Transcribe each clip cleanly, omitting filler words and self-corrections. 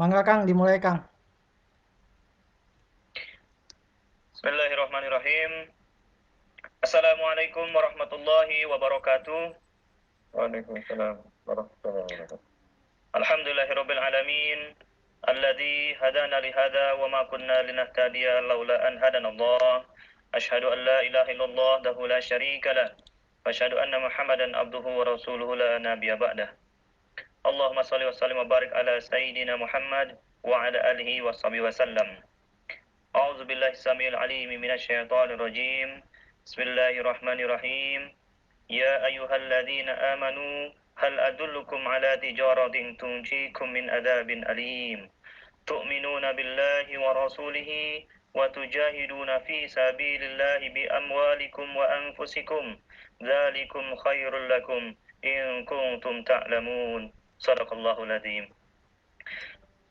Mangga Kang, dimulai Kang. Bismillahirrahmanirrahim. Assalamualaikum warahmatullahi wabarakatuh. Waalaikumsalam warahmatullahi wabarakatuh. Alhamdulillahirabbil alamin. Alladzi hadana li hadza wa ma kunna linahtadiya laula an hadanallah. Asyhadu an la ilaha illallah wahdahu la syarika lah. Wa asyhadu anna Muhammadan abduhu wa rasuluhu la nabiyya ba'dah. Allahumma shalli wa sallim wa barik ala sayyidina Muhammad wa ala alihi wa sahbihi wasallam. A'udzu billahi samil alim minasy syaithanir rajim. Bismillahirrahmanirrahim. Ya ayyuhalladzina amanu hal adullukum ala tijaratin tunjikum min adzabin alim. Tu'minuna billahi wa rasulihi wa tujahiduna fi sabilillahi bi amwalikum wa anfusikum. Dzalikum khairul lakum in kuntum ta'lamun. Shadaqallahul adzim.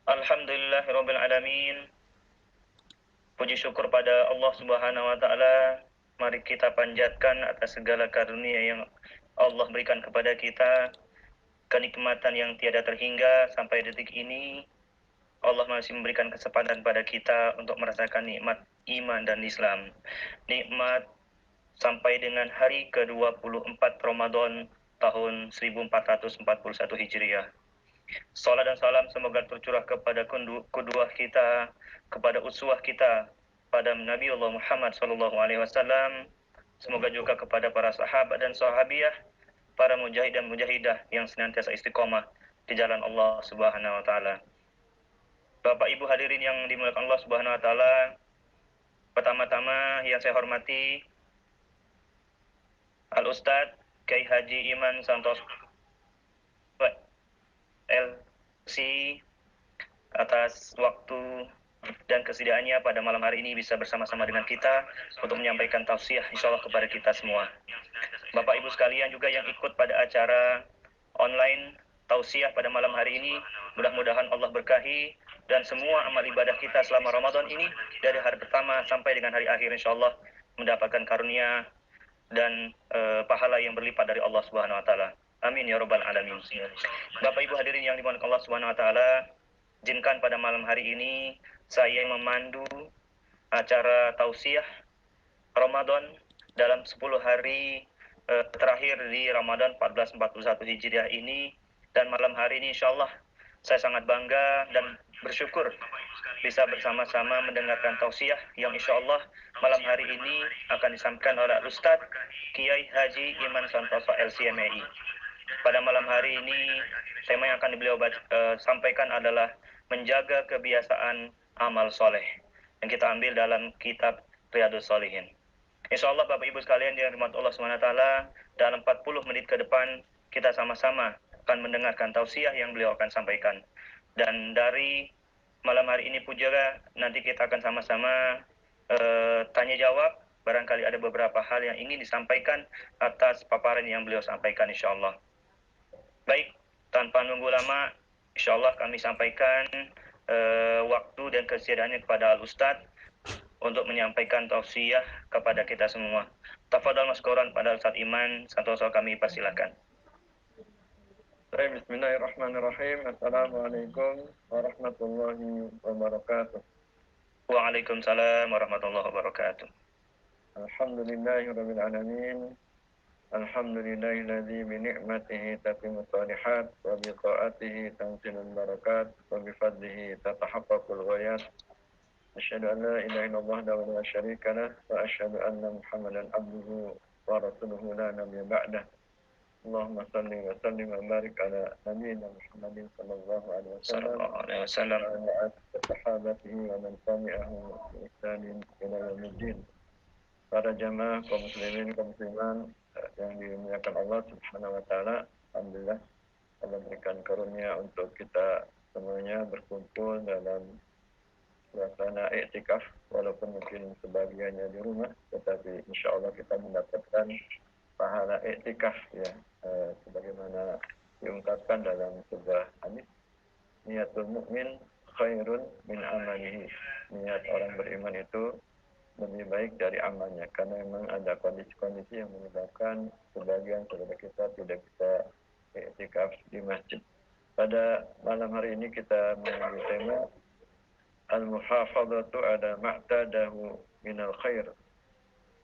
Alhamdulillahirabbil alamin. Puji syukur pada Allah Subhanahu wa taala. Mari kita panjatkan atas segala karunia yang Allah berikan kepada kita, kenikmatan yang tiada terhingga sampai detik ini. Allah masih memberikan kesempatan pada kita untuk merasakan nikmat iman dan Islam. Nikmat sampai dengan hari ke-24 Ramadan tahun 1441 Hijriah. Salat dan salam semoga tercurah kepada kedua kita, kepada uswah kita, pada Nabi Allah Muhammad SAW. Semoga juga kepada para sahabat dan sahabiah, para mujahid dan mujahidah yang senantiasa istiqomah di jalan Allah Subhanahu wa taala. Bapak Ibu hadirin yang dimuliakan Allah Subhanahu wa taala, pertama-tama yang saya hormati Al Ustadz Kiai Haji Iman Santoso LC atas waktu dan kesediaannya pada malam hari ini bisa bersama-sama dengan kita untuk menyampaikan tausiah insyaallah kepada kita semua. Bapak Ibu sekalian juga yang ikut pada acara online tausiah pada malam hari ini, mudah-mudahan Allah berkahi dan semua amal ibadah kita selama Ramadan ini dari hari pertama sampai dengan hari akhir insyaallah mendapatkan karunia dan pahala yang berlipat dari Allah Subhanahu wa taala. Amin ya rabbal alamin. Bapak Ibu hadirin yang dimuliakan Allah Subhanahu wa taala, izinkan pada malam hari ini saya memandu acara tausiah Ramadan dalam 10 hari terakhir di Ramadan 1441 Hijriah ini, dan malam hari ini insyaallah saya sangat bangga dan bersyukur bisa bersama-sama mendengarkan tausiah yang insyaallah malam hari ini akan disampaikan oleh Ustadz Kiai Haji Iman Santoso LCMEI. Pada malam hari ini tema yang akan beliau sampaikan adalah menjaga kebiasaan amal soleh yang kita ambil dalam kitab Riyadhus Shalihin. Insyaallah Bapak Ibu sekalian yang dirahmati Allah SWT, dalam 40 menit ke depan kita sama-sama akan mendengarkan tausiah yang beliau akan sampaikan. Dan dari malam hari ini pun juga nanti kita akan sama-sama tanya jawab. Barangkali ada beberapa hal yang ingin disampaikan atas paparan yang beliau sampaikan insyaallah. Baik, tanpa nunggu lama, insyaallah kami sampaikan waktu dan kesediaannya kepada Al-Ustadz untuk menyampaikan tausiah kepada kita semua. Tafadhal maskuran pada Ustadz Iman Santoso, kami persilakan. Baik, bismillahirrahmanirrahim. Assalamualaikum warahmatullahi wabarakatuh. Waalaikumsalam warahmatullahi wabarakatuh. Alhamdulillahirabbil alamin. Alhamdulillahilladzi bi ni'matihi tatimmu shalihat wa bi ta'atihi tanzilul barakat wa bi fadlihi tatahaqqaqul ghayat. Asyhadu an la ilaha illallah wa la syarika lah wa asyhadu anna Muhammadan abduhu wa rasuluhu la nabiyya ba'dah. Allahumma salli wa sallim wa barik ala nabiyyina Muhammadin sallallahu alaihi wasallam wa ala sahabatihi wa man tabi'ahu bi ihsanin ila yaumiddin. Para jamaah kaum muslimin kaum muslimat yang dimuliakan Allah Subhanahu wa taala, alhamdulillah Allah berikan karunia untuk kita semuanya berkumpul dalam suasana iktikaf, walaupun mungkin sebagiannya di rumah, tetapi insyaallah kita mendapatkan pahala iktikaf ya, sebagaimana diungkapkan dalam sebuah hadis, niatul mukmin khairun min amalihi. Niat orang beriman itu lebih baik dari amalnya, karena memang ada kondisi-kondisi yang menyebabkan sebagian saudara kita tidak bisa iktikaf di masjid. Pada malam hari ini kita mengambil tema Al-Muhafadhatu ala ma'tadahu minal khair.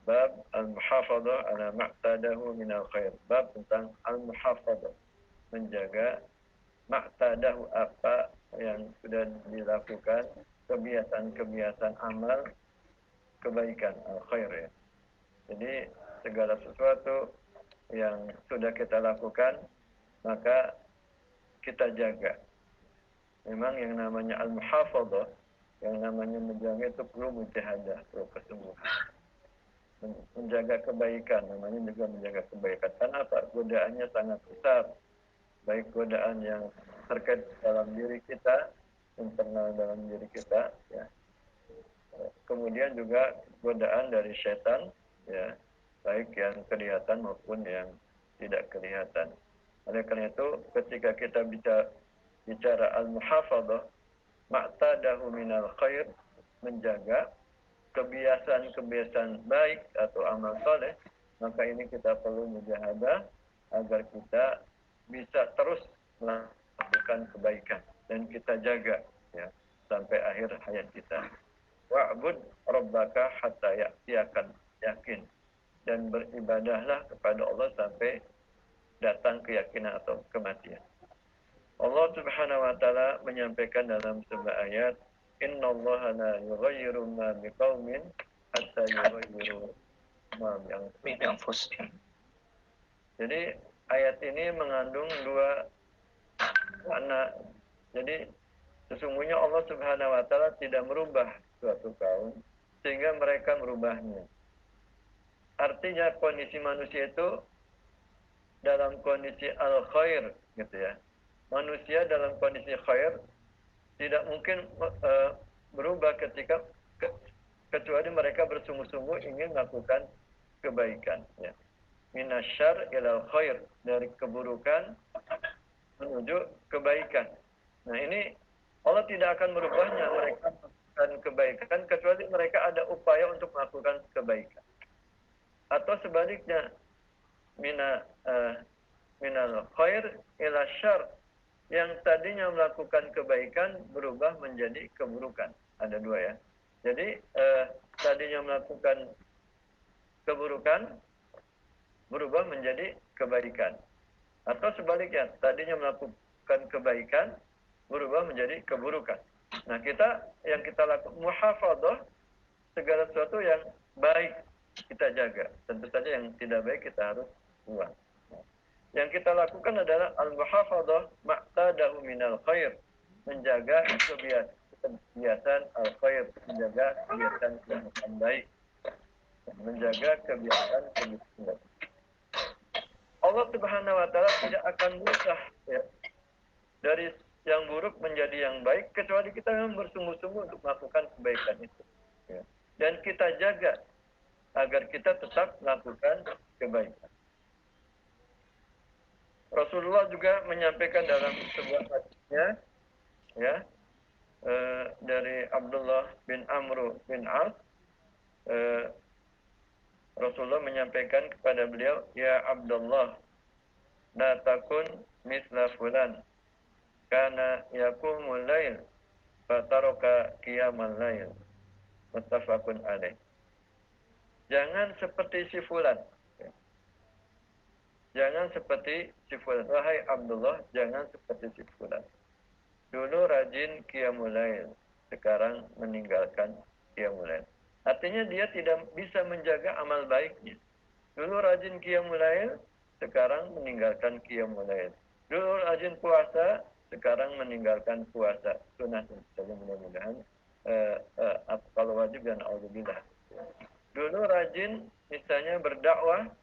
Bab Al-Muhafadhah ala ma'tadahu minal khair. Bab tentang Al-Muhafadhah, menjaga ma'tadahu, apa yang sudah dilakukan, kebiasaan-kebiasaan amal kebaikan, al-khair ya. Jadi segala sesuatu yang sudah kita lakukan, maka kita jaga. Memang yang namanya al-muhafadhah, yang namanya menjaga itu perlu mujahadah, perlu kesungguhan. Menjaga kebaikan, namanya juga menjaga kebaikan. Karena apa? Godaannya sangat besar. Baik godaan yang terkait dalam diri kita, internal dalam diri kita, ya. Kemudian juga godaan dari setan, ya, baik yang kelihatan maupun yang tidak kelihatan. Oleh karena itu, ketika kita bicara al-muhafadhah, ma'tadahu minal khair, menjaga kebiasaan-kebiasaan baik atau amal soleh, maka ini kita perlu mujahadah agar kita bisa terus melakukan kebaikan dan kita jaga ya sampai akhir hayat kita. Wa'bud rabbaka hatta ya'tiyakan, yakin, dan beribadahlah kepada Allah sampai datang keyakinan atau kematian. Allah Subhanahu wa taala menyampaikan dalam sebuah ayat, "Innallaha la yughayyiru ma biqaumin hatta yughayyiru ma bi anfusihim." Jadi ayat ini mengandung dua makna. Jadi sesungguhnya Allah Subhanahu wa taala tidak merubah suatu kaum sehingga mereka merubahnya. Artinya kondisi manusia itu dalam kondisi al-khair gitu ya. Manusia dalam kondisi khair tidak mungkin berubah kecuali mereka bersungguh-sungguh ingin melakukan kebaikan ya. Minasyarr ilal khair, dari keburukan menuju kebaikan. Nah, ini Allah tidak akan merubahnya, mereka melakukan kebaikan kecuali mereka ada upaya untuk melakukan kebaikan. Atau sebaliknya, minal khair ila syarr, yang tadinya melakukan kebaikan berubah menjadi keburukan. Ada dua ya. Jadi tadinya melakukan keburukan berubah menjadi kebaikan. Atau sebaliknya, tadinya melakukan kebaikan berubah menjadi keburukan. Nah, yang kita lakukan muhafadhah, segala sesuatu yang baik kita jaga. Tentu saja yang tidak baik kita harus buang. Yang kita lakukan adalah al-muhafadhah ma'tadahu minal khair, menjaga kebiasaan al-khair, menjaga kebiasaan baik, menjaga kebiasaan baik. Allah Subhanahu wa taala tidak akan berubah ya, dari yang buruk menjadi yang baik kecuali kita memang bersungguh-sungguh untuk melakukan kebaikan itu. Ya. Dan kita jaga agar kita tetap melakukan kebaikan. Rasulullah juga menyampaikan dalam sebuah hadisnya ya, dari Abdullah bin Amr bin As, Rasulullah menyampaikan kepada beliau, "Ya Abdullah, la takun misla fulan, kana yaqumul lail fataraka qiyamal lail." Muttafaqun alaih. Jangan seperti si fulan. Jangan seperti si fulan. Wahai Abdullah, jangan seperti si fulan. Dulu rajin qiyamul lail, sekarang meninggalkan qiyamul lail. Artinya dia tidak bisa menjaga amal baiknya. Dulu rajin qiyamul lail, sekarang meninggalkan qiyamul lail. Dulu rajin puasa, sekarang meninggalkan puasa. Sunnah saja mudah-mudahan. Kalau wajib dan alhamdulillah. Dulu rajin misalnya berdakwah,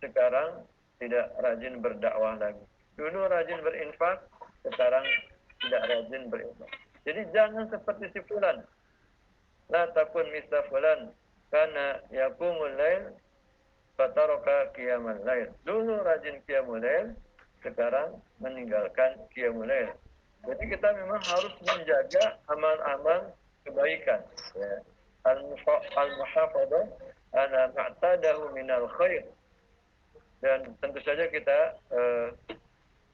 sekarang tidak rajin berdakwah lagi. Dulu rajin berinfak, sekarang tidak rajin berinfak. Jadi jangan seperti si fulan. La takun misla fulan, karena yaqumul lail fataraka qiyamal lail. Dulu rajin qiyamul lail, sekarang meninggalkan qiyamul lail. Jadi kita memang harus menjaga amal-amal kebaikan ya. Al-muhafadhah ala ma'tadahu minal khair. Dan tentu saja kita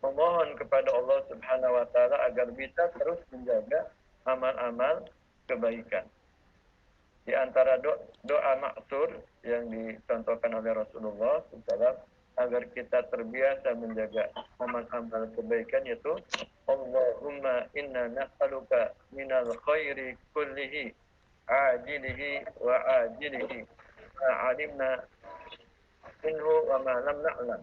memohon kepada Allah Subhanahu wa taala agar bisa terus menjaga amal-amal kebaikan. Di antara doa maksur yang dicontohkan oleh Rasulullah SAW agar kita terbiasa menjaga amal-amal kebaikan, yaitu Allahumma inna nas'aluka minal khairi kullihi ajilihi wa ajilihi ma alimna minhu wa ma lam na'lam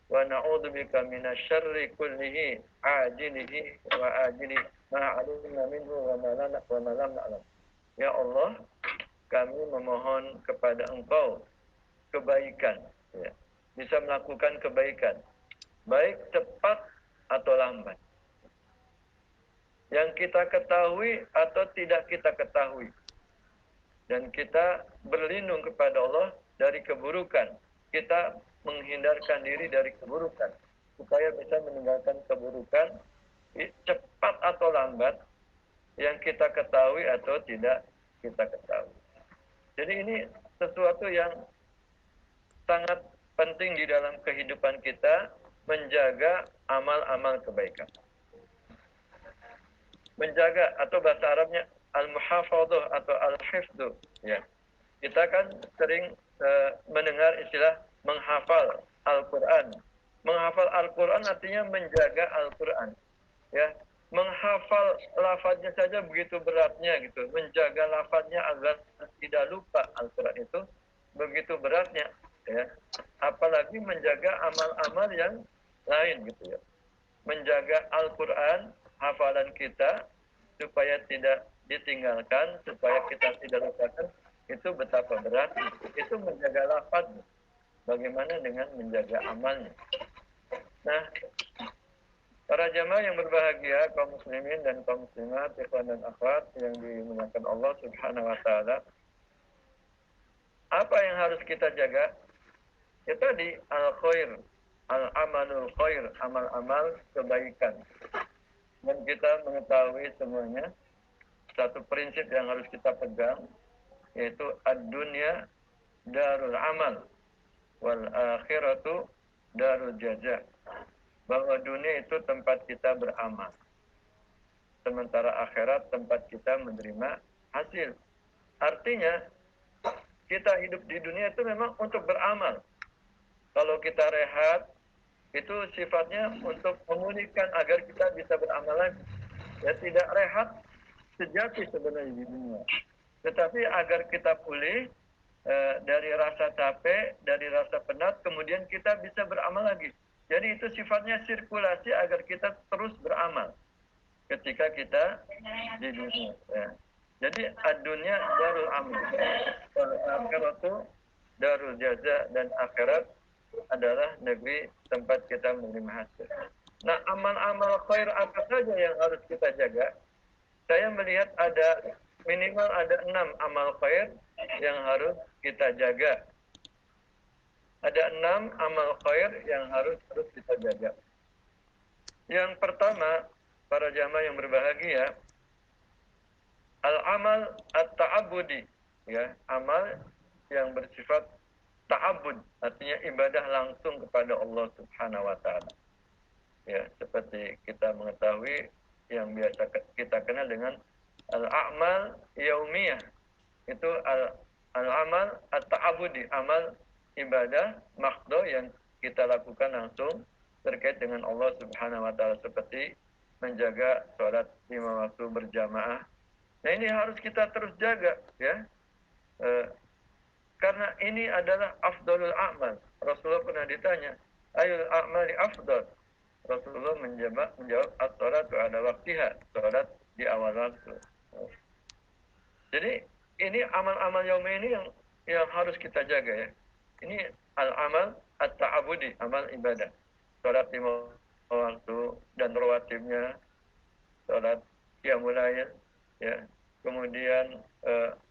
wa na'udzubika minasyarri kullihi ajilihi wa ajilihi ma alimna minhu wa ma lam na'lam. Ya Allah, kami memohon kepada Engkau kebaikan, ya. Bisa melakukan kebaikan, baik cepat atau lambat, yang kita ketahui atau tidak kita ketahui. Dan kita berlindung kepada Allah dari keburukan. Kita menghindarkan diri dari keburukan, supaya bisa meninggalkan keburukan cepat atau lambat, yang kita ketahui atau tidak kita ketahui. Jadi ini sesuatu yang sangat penting di dalam kehidupan kita, menjaga amal-amal kebaikan. Menjaga, atau bahasa Arabnya al-muhafadhah atau al-hifdhu, ya. Kita kan sering mendengar istilah menghafal Al-Qur'an. Menghafal Al-Qur'an artinya menjaga Al-Qur'an, ya. Menghafal lafadznya saja begitu beratnya gitu. Menjaga lafadznya agar tidak lupa Al-Qur'an itu begitu beratnya, ya. Apalagi menjaga amal-amal yang lain gitu, ya. Menjaga Al-Qur'an, hafalan kita, supaya tidak ditinggalkan, supaya kita tidak lupakan, itu betapa berat. Itu menjaga lafaz. Bagaimana dengan menjaga amalnya? Nah, para jamaah yang berbahagia, kaum muslimin dan kaum muslimat, ikhwan dan akhwat yang dimuliakan Allah Subhanahu wa taala, apa yang harus kita jaga? Ya tadi, al-khair, al-amalul khair, amal-amal kebaikan. Dan kita mengetahui semuanya, satu prinsip yang harus kita pegang, yaitu ad-dunya darul amal wal akhiratu darul jaza. Bahwa dunia itu tempat kita beramal, sementara akhirat tempat kita menerima hasil. Artinya, kita hidup di dunia itu memang untuk beramal. Kalau kita rehat, itu sifatnya untuk memulihkan agar kita bisa beramal lagi. Ya, tidak rehat sejati sebenarnya di dunia. Tetapi agar kita pulih dari rasa capek, dari rasa penat, kemudian kita bisa beramal lagi. Jadi itu sifatnya sirkulasi agar kita terus beramal ketika kita di dunia. Ya. Jadi ad-dunya darul amal, akhiratu darul jaza, dan akhirat adalah negeri tempat kita menerima hasil. Nah, amal-amal khair apa saja yang harus kita jaga? Saya melihat ada minimal ada 6 amal khair yang harus kita jaga. Ada 6 amal khair yang harus terus kita jaga. Yang pertama, para jamaah yang berbahagia, al-amal at-ta'abbudi, ya, amal yang bersifat ta'abbud, artinya ibadah langsung kepada Allah Subhanahu wa taala. Ya, seperti kita mengetahui yang biasa kita kenal dengan al-a'mal yaumiyah. Itu al-amal at-ta'abbudi, amal ibadah mahdhah yang kita lakukan langsung terkait dengan Allah Subhanahu wa taala, seperti menjaga sholat 5 waktu berjamaah. Nah, ini harus kita terus jaga, ya. Karena ini adalah afdalul a'mal. Rasulullah pernah ditanya, ayul a'mali afdal? Rasulullah menjawab as-salatu ala waktiha, salat di awal waktu. Jadi ini amal-amal yaum ini yang harus kita jaga, ya. Ini al-amal at-ta'abudi, amal ibadah. Salat 5 waktu dan rawatibnya, salat qiyamul lail, ya. Kemudian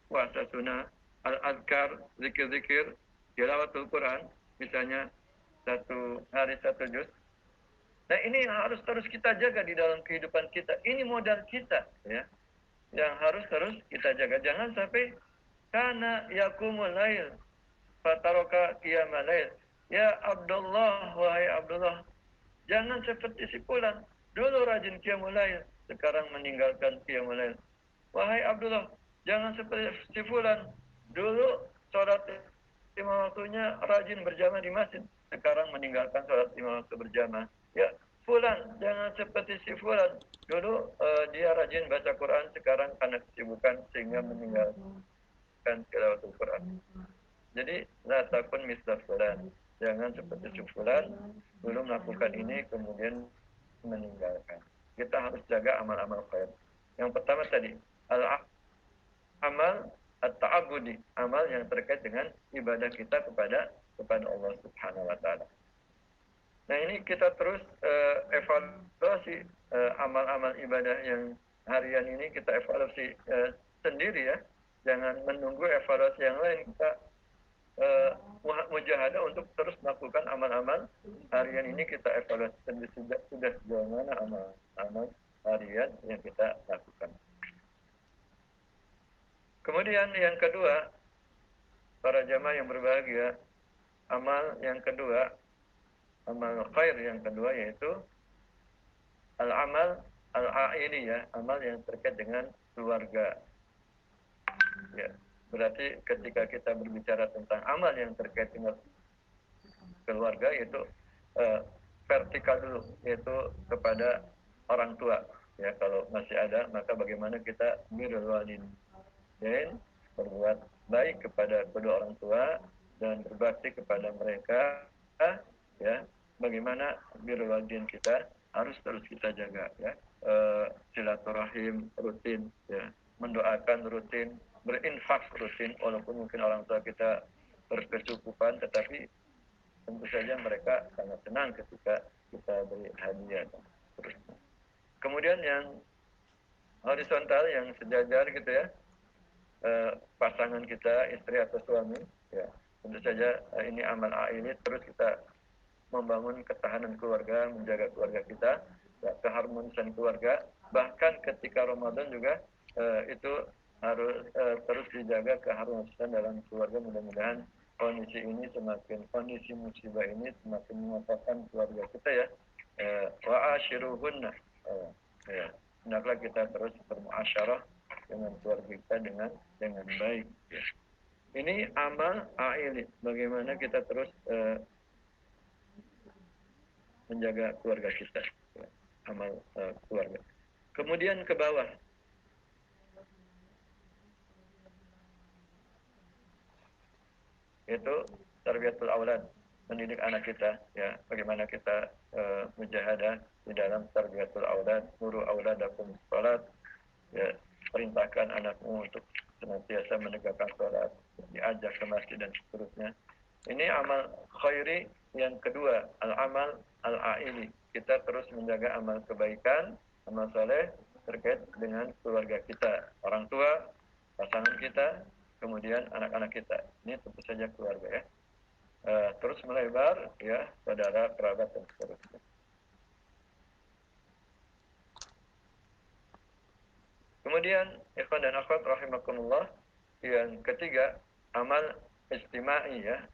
puasa sunnah, al-azkar, zikir-zikir, tilawatul Quran, misalnya 1 hari 1 juz. Nah, ini harus terus kita jaga di dalam kehidupan kita. Ini modal kita, ya, yang harus terus kita jaga. Jangan sampai kana yaqumul lail fataraka qiyamal lail. Ya Abdullah, wahai Abdullah, Jangan seperti si fulan, dulu rajin qiyamul lail, sekarang meninggalkan qiyamul lail. Wahai Abdullah, jangan seperti si fulan, dulu sholat lima waktunya rajin berjamaah di masjid, sekarang meninggalkan sholat lima waktu berjamaah. Ya, fulan, jangan seperti si fulan, dulu dia rajin baca Quran, sekarang karena kesibukan sehingga meninggalkan tilawatul Quran. Jadi, la takun misla fulan, jangan seperti si fulan, dulu melakukan ini kemudian meninggalkan. Kita harus jaga amal-amal khair. Yang pertama tadi, amal at-ta'abudi, amal yang terkait dengan ibadah kita kepada Allah Subhanahu wa taala. Nah, ini kita terus evaluasi amal-amal ibadah yang harian ini, kita evaluasi sendiri ya. Jangan menunggu evaluasi yang lain. Kita mujahadah untuk terus melakukan amal-amal harian ini, kita evaluasi sendiri sudah sejauh mana amal harian yang kita lakukan. Kemudian yang kedua, para jamaah yang berbahagia, amal yang kedua, amal khair yang kedua yaitu al-amal al-a'ili ya, amal yang terkait dengan keluarga. Ya, berarti ketika kita berbicara tentang amal yang terkait dengan keluarga yaitu vertikal dulu, yaitu kepada orang tua. Ya, kalau masih ada, maka bagaimana kita birrul walidain, berbuat baik kepada kedua orang tua dan berbakti kepada mereka. Ya, bagaimana birrul walidain kita harus terus kita jaga ya. Silaturahim rutin ya, mendoakan rutin, berinfak rutin, walaupun mungkin orang tua kita berkecukupan, tetapi tentu saja mereka sangat senang ketika kita beri hadiah. Terus. Kemudian yang horizontal, yang sejajar gitu ya, pasangan kita, istri atau suami, ya tentu saja ini amal ini terus kita membangun ketahanan keluarga, menjaga keluarga kita, ya, keharmonisan keluarga. Bahkan ketika Ramadan juga itu harus terus dijaga keharmonisan dalam keluarga. Mudah-mudahan kondisi musibah ini semakin menguatkan keluarga kita ya. Wa ashiruhunna, ya, hendaklah kita terus bermuasyarah dengan keluarga kita dengan baik. Ya. Ini amal a'ili, bagaimana kita terus menjaga keluarga kita, ya, amal keluarga. Kemudian ke bawah, yaitu tarbiyatul aulad, mendidik anak kita, ya, bagaimana kita mujahadah di dalam tarbiyatul aulad, muru auladakum sholat, ya, perintahkan anakmu untuk senantiasa menegakkan sholat, diajak ke masjid dan seterusnya. Ini amal khairi yang kedua, al-amal al-a'ili. Kita terus menjaga amal kebaikan, amal saleh terkait dengan keluarga kita, orang tua, pasangan kita, kemudian anak-anak kita. Ini tentu saja keluarga ya. Terus melebar ya, saudara, kerabat dan seterusnya. Kemudian ikhwan dan akhwat rahimakumullah, yang ketiga amal istimai ya,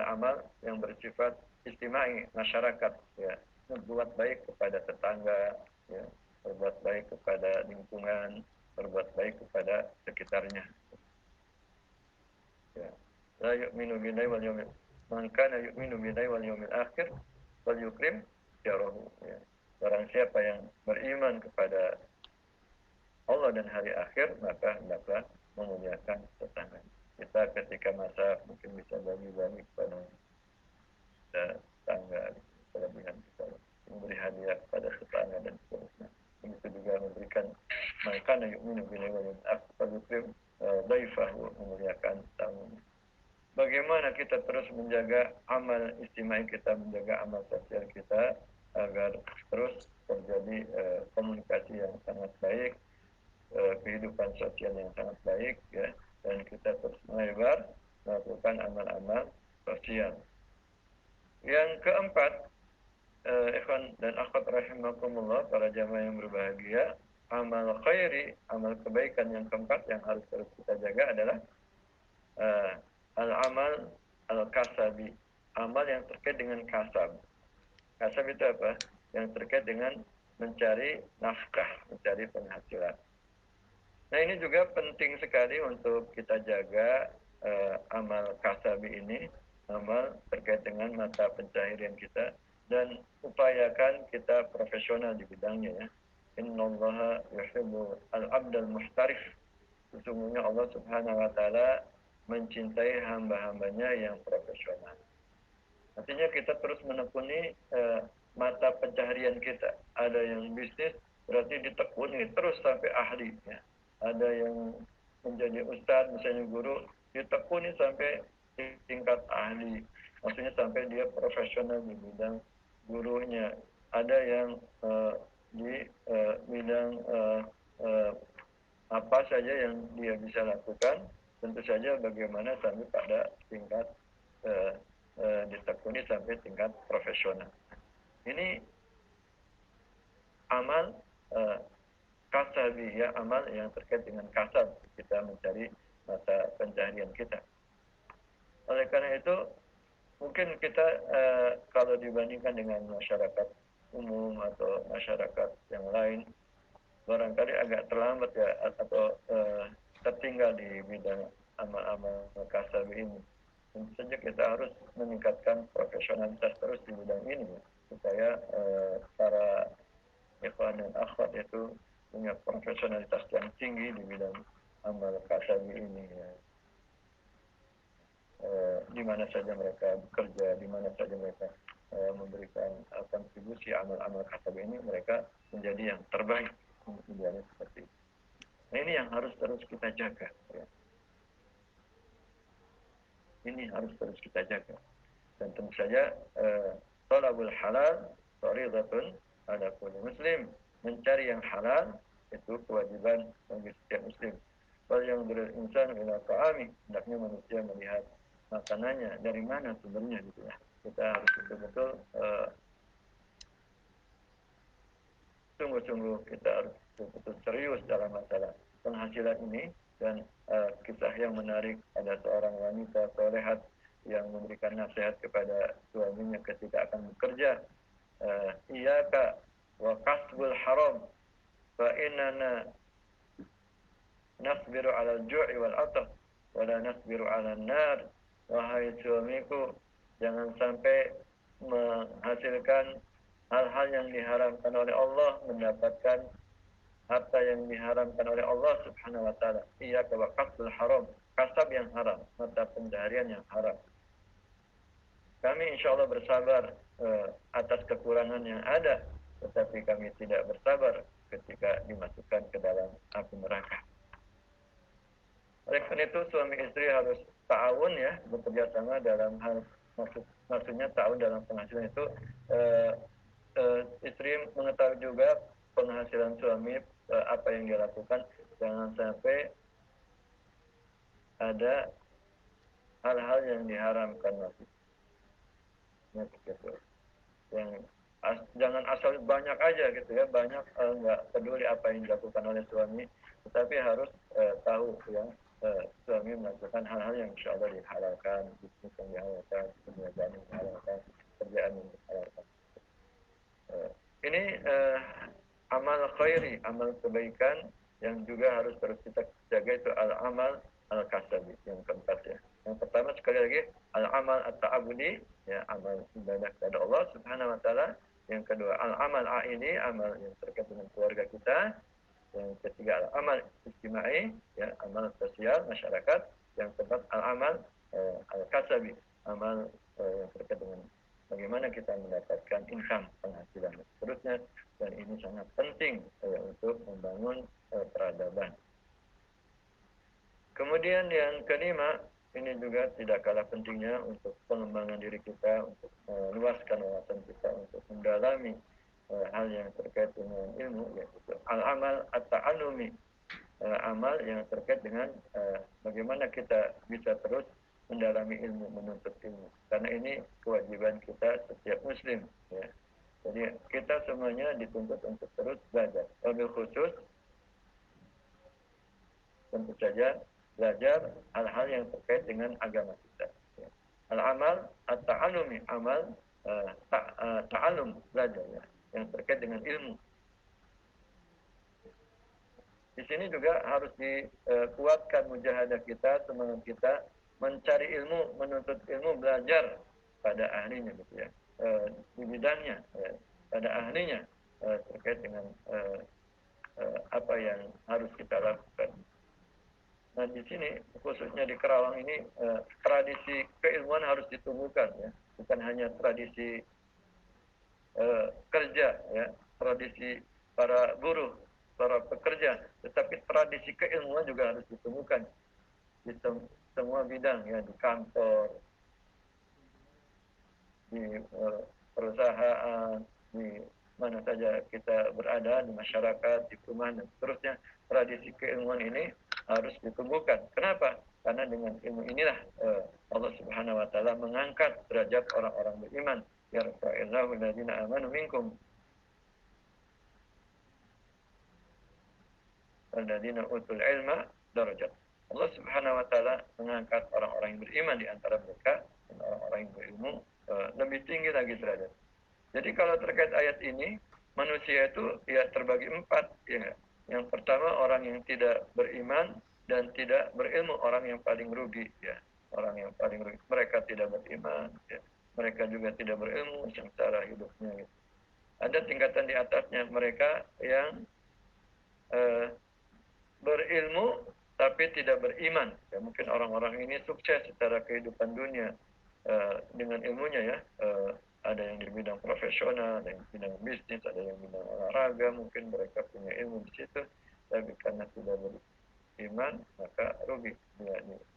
amal yang bersifat istimai, masyarakat ya, berbuat baik kepada tetangga ya, berbuat baik kepada lingkungan, berbuat baik kepada sekitarnya. Ya. La yu'minu billahi wal yawmil man kana yu'minu billahi wal yawmil akhir wal yukrim jarahu ya. Barang siapa yang beriman kepada Allah dan hari akhir, maka hendaklah memuliakan tetangga. Kita ketika masak mungkin bisa bagi-bagi kepada tetangga, kelebihan kita, memberi hadiah kepada tetangga dan seterusnya. Begitu juga memberikan makanan yu'minu billahi wal yawmil akhir yukrim dhaifahu, memuliakan tamu. Bagaimana kita terus menjaga amal istimai kita, menjaga amal sosial kita agar terus terjadi komunikasi yang sangat baik, kehidupan sosial yang sangat baik ya, dan kita terus melebar melakukan amal-amal sosial. Yang keempat, ikhwan dan akhwat rahimakumullah, para jamaah yang berbahagia, amal khairi, amal kebaikan yang keempat yang harus terus kita jaga adalah al-amal al-kasabi, amal yang terkait dengan kasab. Kasab itu apa? yang terkait dengan mencari nafkah, mencari penghasilan. Nah, ini juga penting sekali untuk kita jaga amal kasabi ini, amal terkait dengan mata pencaharian kita, dan upayakan kita profesional di bidangnya ya. Innallaha yuhibbu al-'abdal muhtarif. Sesungguhnya Allah Subhanahu wa taala mencintai hamba-hambanya yang profesional. Artinya kita terus menekuni mata pencaharian kita. Ada yang bisnis berarti ditekuni terus sampai ahli ya. Ada yang menjadi ustadz misalnya guru ditekuni sampai tingkat ahli. Maksudnya sampai dia profesional di bidang gurunya. Ada yang di bidang apa saja yang dia bisa lakukan, tentu saja bagaimana sampai pada tingkat ditekuni sampai tingkat profesional. Ini amal kasabi ya, amal yang terkait dengan kasab, kita mencari mata pencaharian kita. Oleh karena itu mungkin kita kalau dibandingkan dengan masyarakat umum atau masyarakat yang lain barangkali agak terlambat ya, atau tertinggal di bidang amal-amal kasabi ini. Tentu saja kita harus meningkatkan profesionalitas terus di bidang ini ya, supaya para ikhwan dan akhwat itu punya profesionalitas yang tinggi di bidang amal kasabi ini ya. Di mana saja mereka bekerja, di mana saja mereka memberikan kontribusi amal-amal kasabi ini, mereka menjadi yang terbaik, menjadi seperti itu. Nah, ini yang harus terus kita jaga ya. Ini harus terus kita jaga. Dan tentu saja thalabul halal fardhatun ala kulli muslim. Mencari yang halal itu kewajiban bagi setiap muslim. Wal yanzurul insanu ila ta'ami, hendaknya manusia melihat makanannya dari mana sumbernya gitu ya. Kita harus betul-betul sungguh-sungguh kita harus betul-betul serius dalam masalah penghasilan ini. Dan kisah yang menarik, ada seorang wanita solehat yang memberikan nasihat kepada suaminya ketika akan bekerja. Iyaka wa kasbul haram fa innana nasbiru 'ala al-ju'i wal 'atash wa la nasbiru 'ala an-nar. Wahai suamiku, jangan sampai menghasilkan hal-hal yang diharamkan oleh Allah, mendapatkan harta yang diharamkan oleh Allah Subhanahu wa taala. Iyaka wa kasbul haram, kasab yang haram, mata pencaharian yang haram. Kami insya Allah bersabar atas kekurangan yang ada, tetapi kami tidak bersabar ketika dimasukkan ke dalam api neraka. Oleh karena itu suami istri harus ta'awun ya, bekerja sama dalam hal maksudnya ta'awun dalam penghasilan itu istri mengetahui juga penghasilan suami, apa yang dia lakukan, jangan sampai ada hal-hal yang diharamkan masih. Yang jangan asal banyak aja gitu ya, banyak nggak peduli apa yang dilakukan oleh suami, tetapi harus tahu ya, suami melakukan hal-hal yang insya Allah dihalalkan, bisnis yang dihalalkan, perniagaan yang dihalalkan, kerjaan yang dihalalkan. Ini amal khairi, amal kebaikan yang juga harus terus kita jaga, itu al-amal al-kasabi yang keempat ya. Yang pertama sekali lagi al-amal at-ta'abudi ya, amal ibadah kepada Allah Subhanahu wa taala. Yang kedua al-amal a'ili, amal yang terkait dengan keluarga kita. Yang ketiga al-amal ijtimai ya, amal sosial masyarakat. Yang keempat al-amal al-kasabi, amal yang terkait dengan bagaimana kita mendapatkan income, penghasilan seterusnya. Dan ini sangat penting untuk membangun peradaban. Kemudian yang kelima, ini juga tidak kalah pentingnya untuk pengembangan diri kita, untuk meluaskan wawasan kita, untuk mendalami hal yang terkait dengan ilmu, yaitu al-amal at-ta'allumi, amal yang terkait dengan bagaimana kita bisa terus mendalami ilmu, menuntut ilmu. Karena ini kewajiban kita setiap muslim ya. Jadi kita semuanya dituntut untuk terus belajar. Wabil khusus tentu saja belajar hal-hal yang terkait dengan agama kita. Ya. Al-amal at-ta'allumi, amal ta'allum, belajar ya. yang terkait dengan ilmu. Di sini juga harus dikuatkan mujahadah kita, semangat kita mencari ilmu, menuntut ilmu, belajar pada ahlinya gitu ya, di bidangnya, ya, pada ahlinya terkait dengan apa yang harus kita lakukan. Nah di sini khususnya di Kerawang ini tradisi keilmuan harus ditumbuhkan ya, bukan hanya tradisi kerja ya, tradisi para buruh, para pekerja, tetapi tradisi keilmuan juga harus ditemukan di semua bidang ya, di kantor, di perusahaan, di mana saja kita berada, di masyarakat, di perumahan dan seterusnya. Tradisi keilmuan ini harus ditumbuhkan. Kenapa? Karena dengan ilmu inilah Allah Subhanahu wa taala mengangkat derajat orang-orang beriman. Yarfa'illahu alladziina aamanu minkum walladzina utul ilma darajat. Allah Subhanahu wa taala mengangkat orang-orang yang beriman di antara mereka dan orang-orang yang berilmu lebih tinggi lagi derajat. Jadi kalau terkait ayat ini, manusia itu ya terbagi 4 ya. Yang pertama orang yang tidak beriman dan tidak berilmu, orang yang paling rugi ya. Orang yang paling rugi, mereka tidak beriman ya. Mereka juga tidak berilmu sengsara hidupnya gitu. Ada tingkatan di atasnya, mereka yang berilmu tapi tidak beriman. Ya, mungkin orang-orang ini sukses secara kehidupan dunia dengan ilmunya ya. Ada yang di bidang profesional, ada yang di bidang bisnis, ada yang di bidang olahraga, mungkin mereka punya ilmu di situ, tapi karena tidak beriman maka rugi di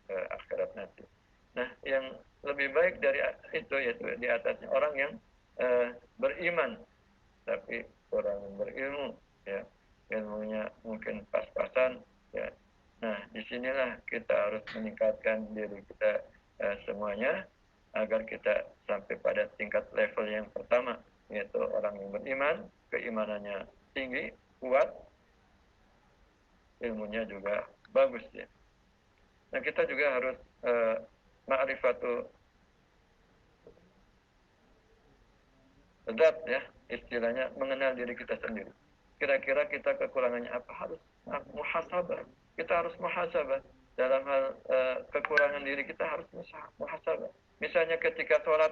akhirat nanti. Nah, yang lebih baik dari itu yaitu di atasnya orang yang beriman tapi kurang berilmu ya, ilmunya mungkin pas-pasan ya. Nah disinilah kita harus meningkatkan diri kita semuanya agar kita sampai pada tingkat level yang pertama, yaitu orang yang beriman, keimanannya tinggi, kuat, ilmunya juga bagus ya. Nah kita juga harus ma'rifatul zat ya, istilahnya mengenal diri kita sendiri. Kira-kira kita kekurangannya apa? Harus muhasabah. Kita harus muhasabah dalam hal kekurangan diri kita, harus muhasabah. Misalnya ketika sholat,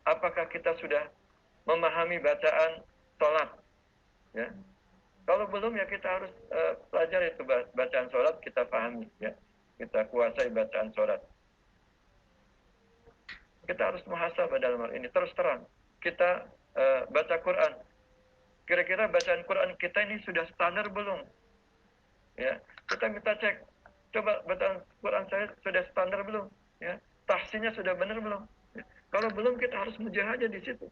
apakah kita sudah memahami bacaan sholat? Ya. Kalau belum ya kita harus pelajari itu bacaan sholat, kita pahami ya, kita kuasai bacaan sholat. Kita harus muhasabah dalam hal ini, terus terang. Kita baca Quran. Kira-kira bacaan Quran kita ini sudah standar belum? Ya, kita minta cek. Coba bacaan Quran saya sudah standar belum? Ya, tahsinnya sudah benar belum? Ya. Kalau belum kita harus mujahadah di situ.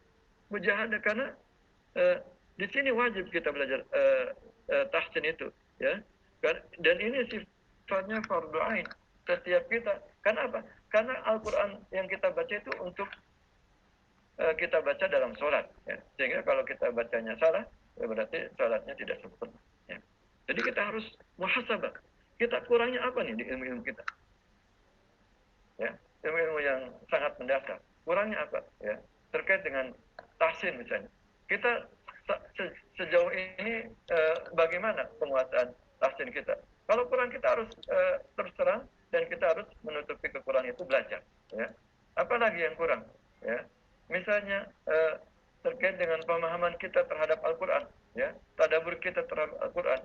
Mujahadah karena di sini wajib kita belajar tahsin itu, ya. Dan ini sifatnya fardhu ain setiap kita. Karena apa? Karena Al-Quran yang kita baca itu untuk kita baca dalam sholat ya. Sehingga kalau kita bacanya salah ya berarti sholatnya tidak sempurna ya. Jadi kita harus muhasabah, kita kurangnya apa nih di ilmu-ilmu kita ya, ilmu-ilmu yang sangat mendasar, kurangnya apa ya, terkait dengan tahsin misalnya. Kita sejauh ini bagaimana penguasaan tahsin kita? Kalau kurang kita harus terus terang, dan kita harus menutupi kekurangan itu, belajar ya. Apalagi yang kurang ya, misalnya terkait dengan pemahaman kita terhadap Al-Quran ya, tadabbur kita terhadap Al-Quran,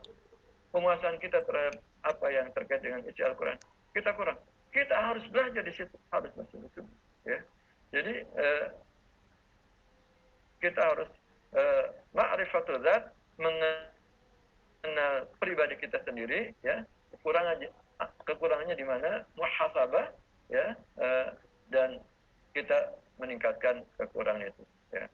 penguasaan kita terhadap apa yang terkait dengan isi Al-Quran, kita kurang. Kita harus belajar di situ, harus betul-betul ya. Jadi kita harus ma'rifatul zat, mengenal pribadi kita sendiri ya, kekurangannya di mana, muhasabah ya, dan kita meningkatkan kekurangan itu ya.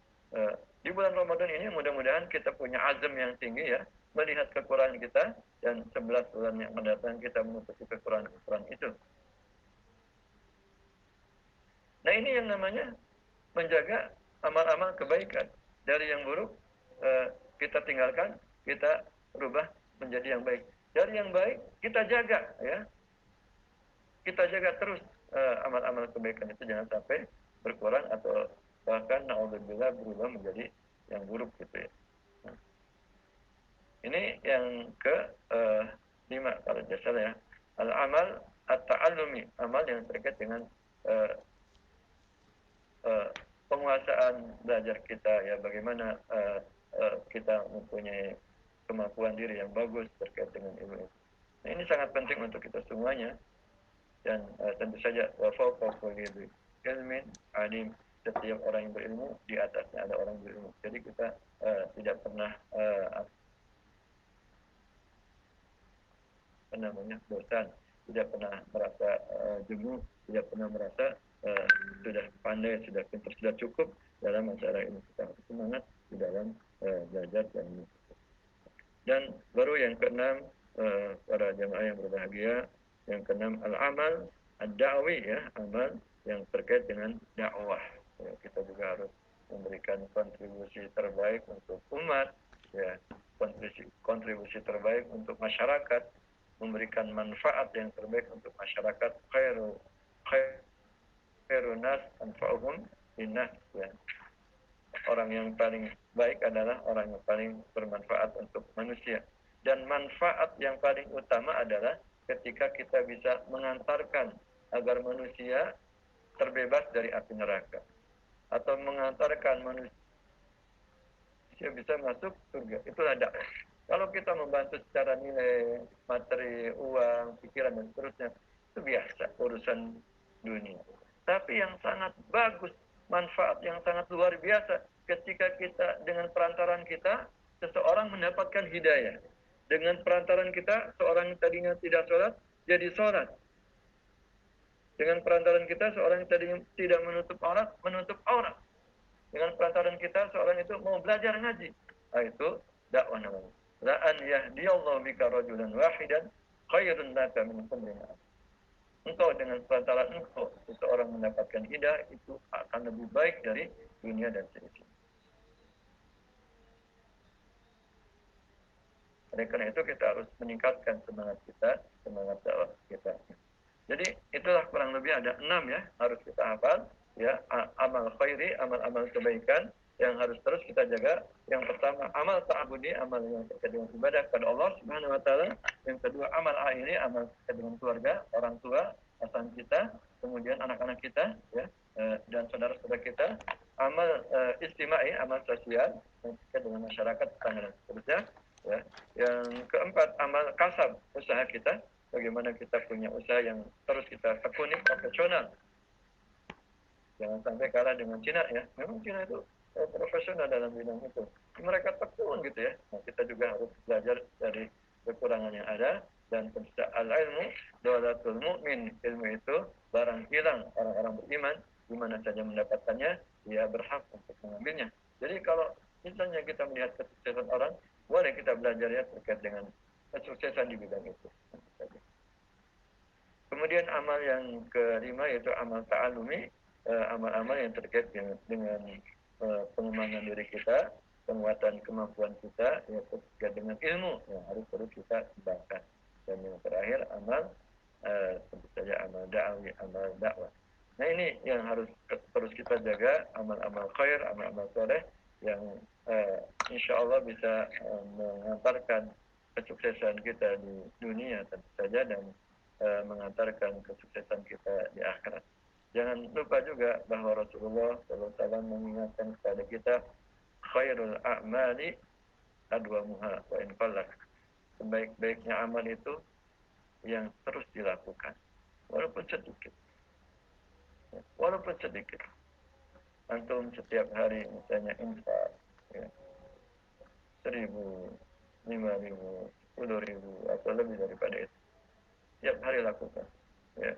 Di bulan Ramadan ini mudah-mudahan kita punya azam yang tinggi ya, melihat kekurangan kita, dan 11 bulan yang mendatang kita menutupi kekurangan itu. Nah ini yang namanya menjaga amal-amal kebaikan. Dari yang buruk kita tinggalkan, kita rubah menjadi yang baik. Dari yang baik kita jaga ya, kita jaga terus amal-amal kebaikan itu, jangan sampai berkurang atau bahkan naudzubillah berubah menjadi yang buruk gitu ya. Nah, ini yang ke 5 kalau jasa ya. Al-amal at-ta'allumi, amal yang terkait dengan uh, penguasaan belajar kita ya, bagaimana kita mempunyai kemampuan diri yang bagus terkait dengan ilmu. Nah, ini sangat penting untuk kita semuanya, dan tentu saja wa fawqa kulli ilmin alim, setiap orang yang berilmu di atasnya ada orang berilmu. Jadi kita tidak pernah bosan, tidak pernah merasa jemu, tidak pernah merasa sudah pandai, sudah pintar, sudah cukup dalam masalah ini. Kita harus semangat di dalam belajar dan ini. Dan baru yang keenam, para jamaah yang berbahagia, yang keenam al-amal ad-da'wi ya, amal yang terkait dengan dakwah. Ya, kita juga harus memberikan kontribusi terbaik untuk umat, ya, kontribusi terbaik untuk masyarakat, memberikan manfaat yang terbaik untuk masyarakat. Khairun nas anfa'uhum linnas ya. Orang yang paling baik adalah orang yang paling bermanfaat untuk manusia. Dan manfaat yang paling utama adalah ketika kita bisa mengantarkan agar manusia terbebas dari api neraka, atau mengantarkan manusia bisa masuk surga. Itulah dakwah. Kalau kita membantu secara nilai, materi, uang, pikiran, dan seterusnya, itu biasa, urusan dunia. Tapi yang sangat bagus, manfaat yang sangat luar biasa, ketika kita, dengan perantaran kita, seseorang mendapatkan hidayah. Dengan perantaran kita, seorang yang tadinya tidak sholat, jadi sholat. Dengan perantaran kita, seorang yang tadinya tidak menutup aurat, menutup aurat. Dengan perantaran kita, seorang itu mau belajar ngaji. Nah, itu dakwah namanya. La an yahdiyallahu bika rajulan wahidan khairun laka min humrin. Engkau dengan perantaran engkau, seseorang mendapatkan hidayah, itu akan lebih baik dari dunia dan seisinya. Oleh karena itu kita harus meningkatkan semangat kita, semangat dakwah kita. Jadi itulah kurang lebih ada 6 ya, harus kita hafal ya, amal khairi, amal-amal kebaikan yang harus terus kita jaga. Yang pertama amal ta'abudi, amal yang terkait dengan ibadah kepada Allah Subhanahu wa taala. Yang kedua amal aili, amal terkait dengan keluarga, orang tua, pasangan kita, kemudian anak-anak kita ya, dan saudara-saudara kita. Amal istimai, amal sosial yang terkait dengan masyarakat, tetangga dan seterusnya ya. Yang keempat amal kasab, usaha kita, bagaimana kita punya usaha yang terus kita tekuni, profesional. Jangan sampai kalah dengan Cina ya. Memang Cina itu profesional dalam bidang itu. Mereka tekun gitu ya. Nah, kita juga harus belajar dari kekurangan yang ada. Dan al-ilmu dawlatul mu'min, ilmu itu barang hilang orang-orang beriman, di mana saja mendapatkannya, dia berhak untuk mengambilnya. Jadi kalau misalnya kita melihat kesuksesan orang, boleh kita belajar ya terkait dengan kesuksesan di bidang itu. Kemudian amal yang kelima yaitu amal ta'alumi, amal-amal yang terkait dengan pengembangan diri kita, penguatan kemampuan kita, yaitu terkait dengan ilmu yang harus terus kita kembangkan. Dan yang terakhir amal, tentu saja amal da'awi, amal dakwah. Nah ini yang harus terus kita jaga, amal-amal khair, amal-amal soleh yang insya Allah bisa mengantarkan kesuksesan kita di dunia tentu saja, dan mengantarkan kesuksesan kita di akhirat. Jangan lupa juga bahwa Rasulullah SAW mengingatkan kepada kita, khairul a'mali adwamuha wa in qalla. Sebaik-baiknya amal itu yang terus dilakukan, walaupun sedikit. Walaupun sedikit. Antum setiap hari misalnya infak ya, 1.000, 5.000, 10.000 atau lebih daripada itu. Setiap hari lakukan. Ya.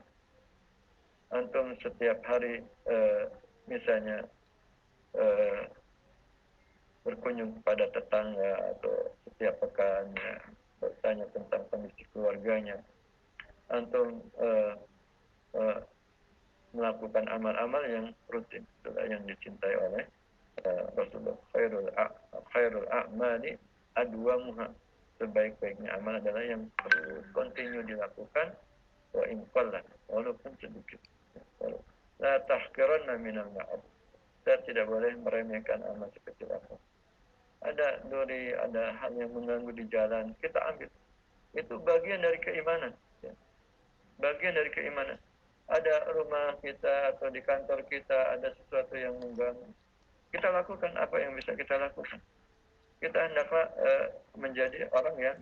Antum setiap hari misalnya berkunjung kepada tetangga atau setiap pekan ya, bertanya tentang kondisi keluarganya. Antum melakukan amal-amal yang rutin, itulah yang dicintai oleh Rasulullah. Khairul a'mali adwamuha. Sebaik-baiknya amal adalah yang terus continue dilakukan, wa in qalla, walaupun sedikit. La tahqiranna minal ma'ruf. Kita tidak boleh meremehkan amal sekecil apapun. ada duri, ada hal yang mengganggu di jalan, kita ambil. Itu bagian dari keimanan. Ya. Bagian dari keimanan. Ada rumah kita atau di kantor kita ada sesuatu yang mengganggu. Kita lakukan apa yang bisa kita lakukan. Kita hendaklah menjadi orang yang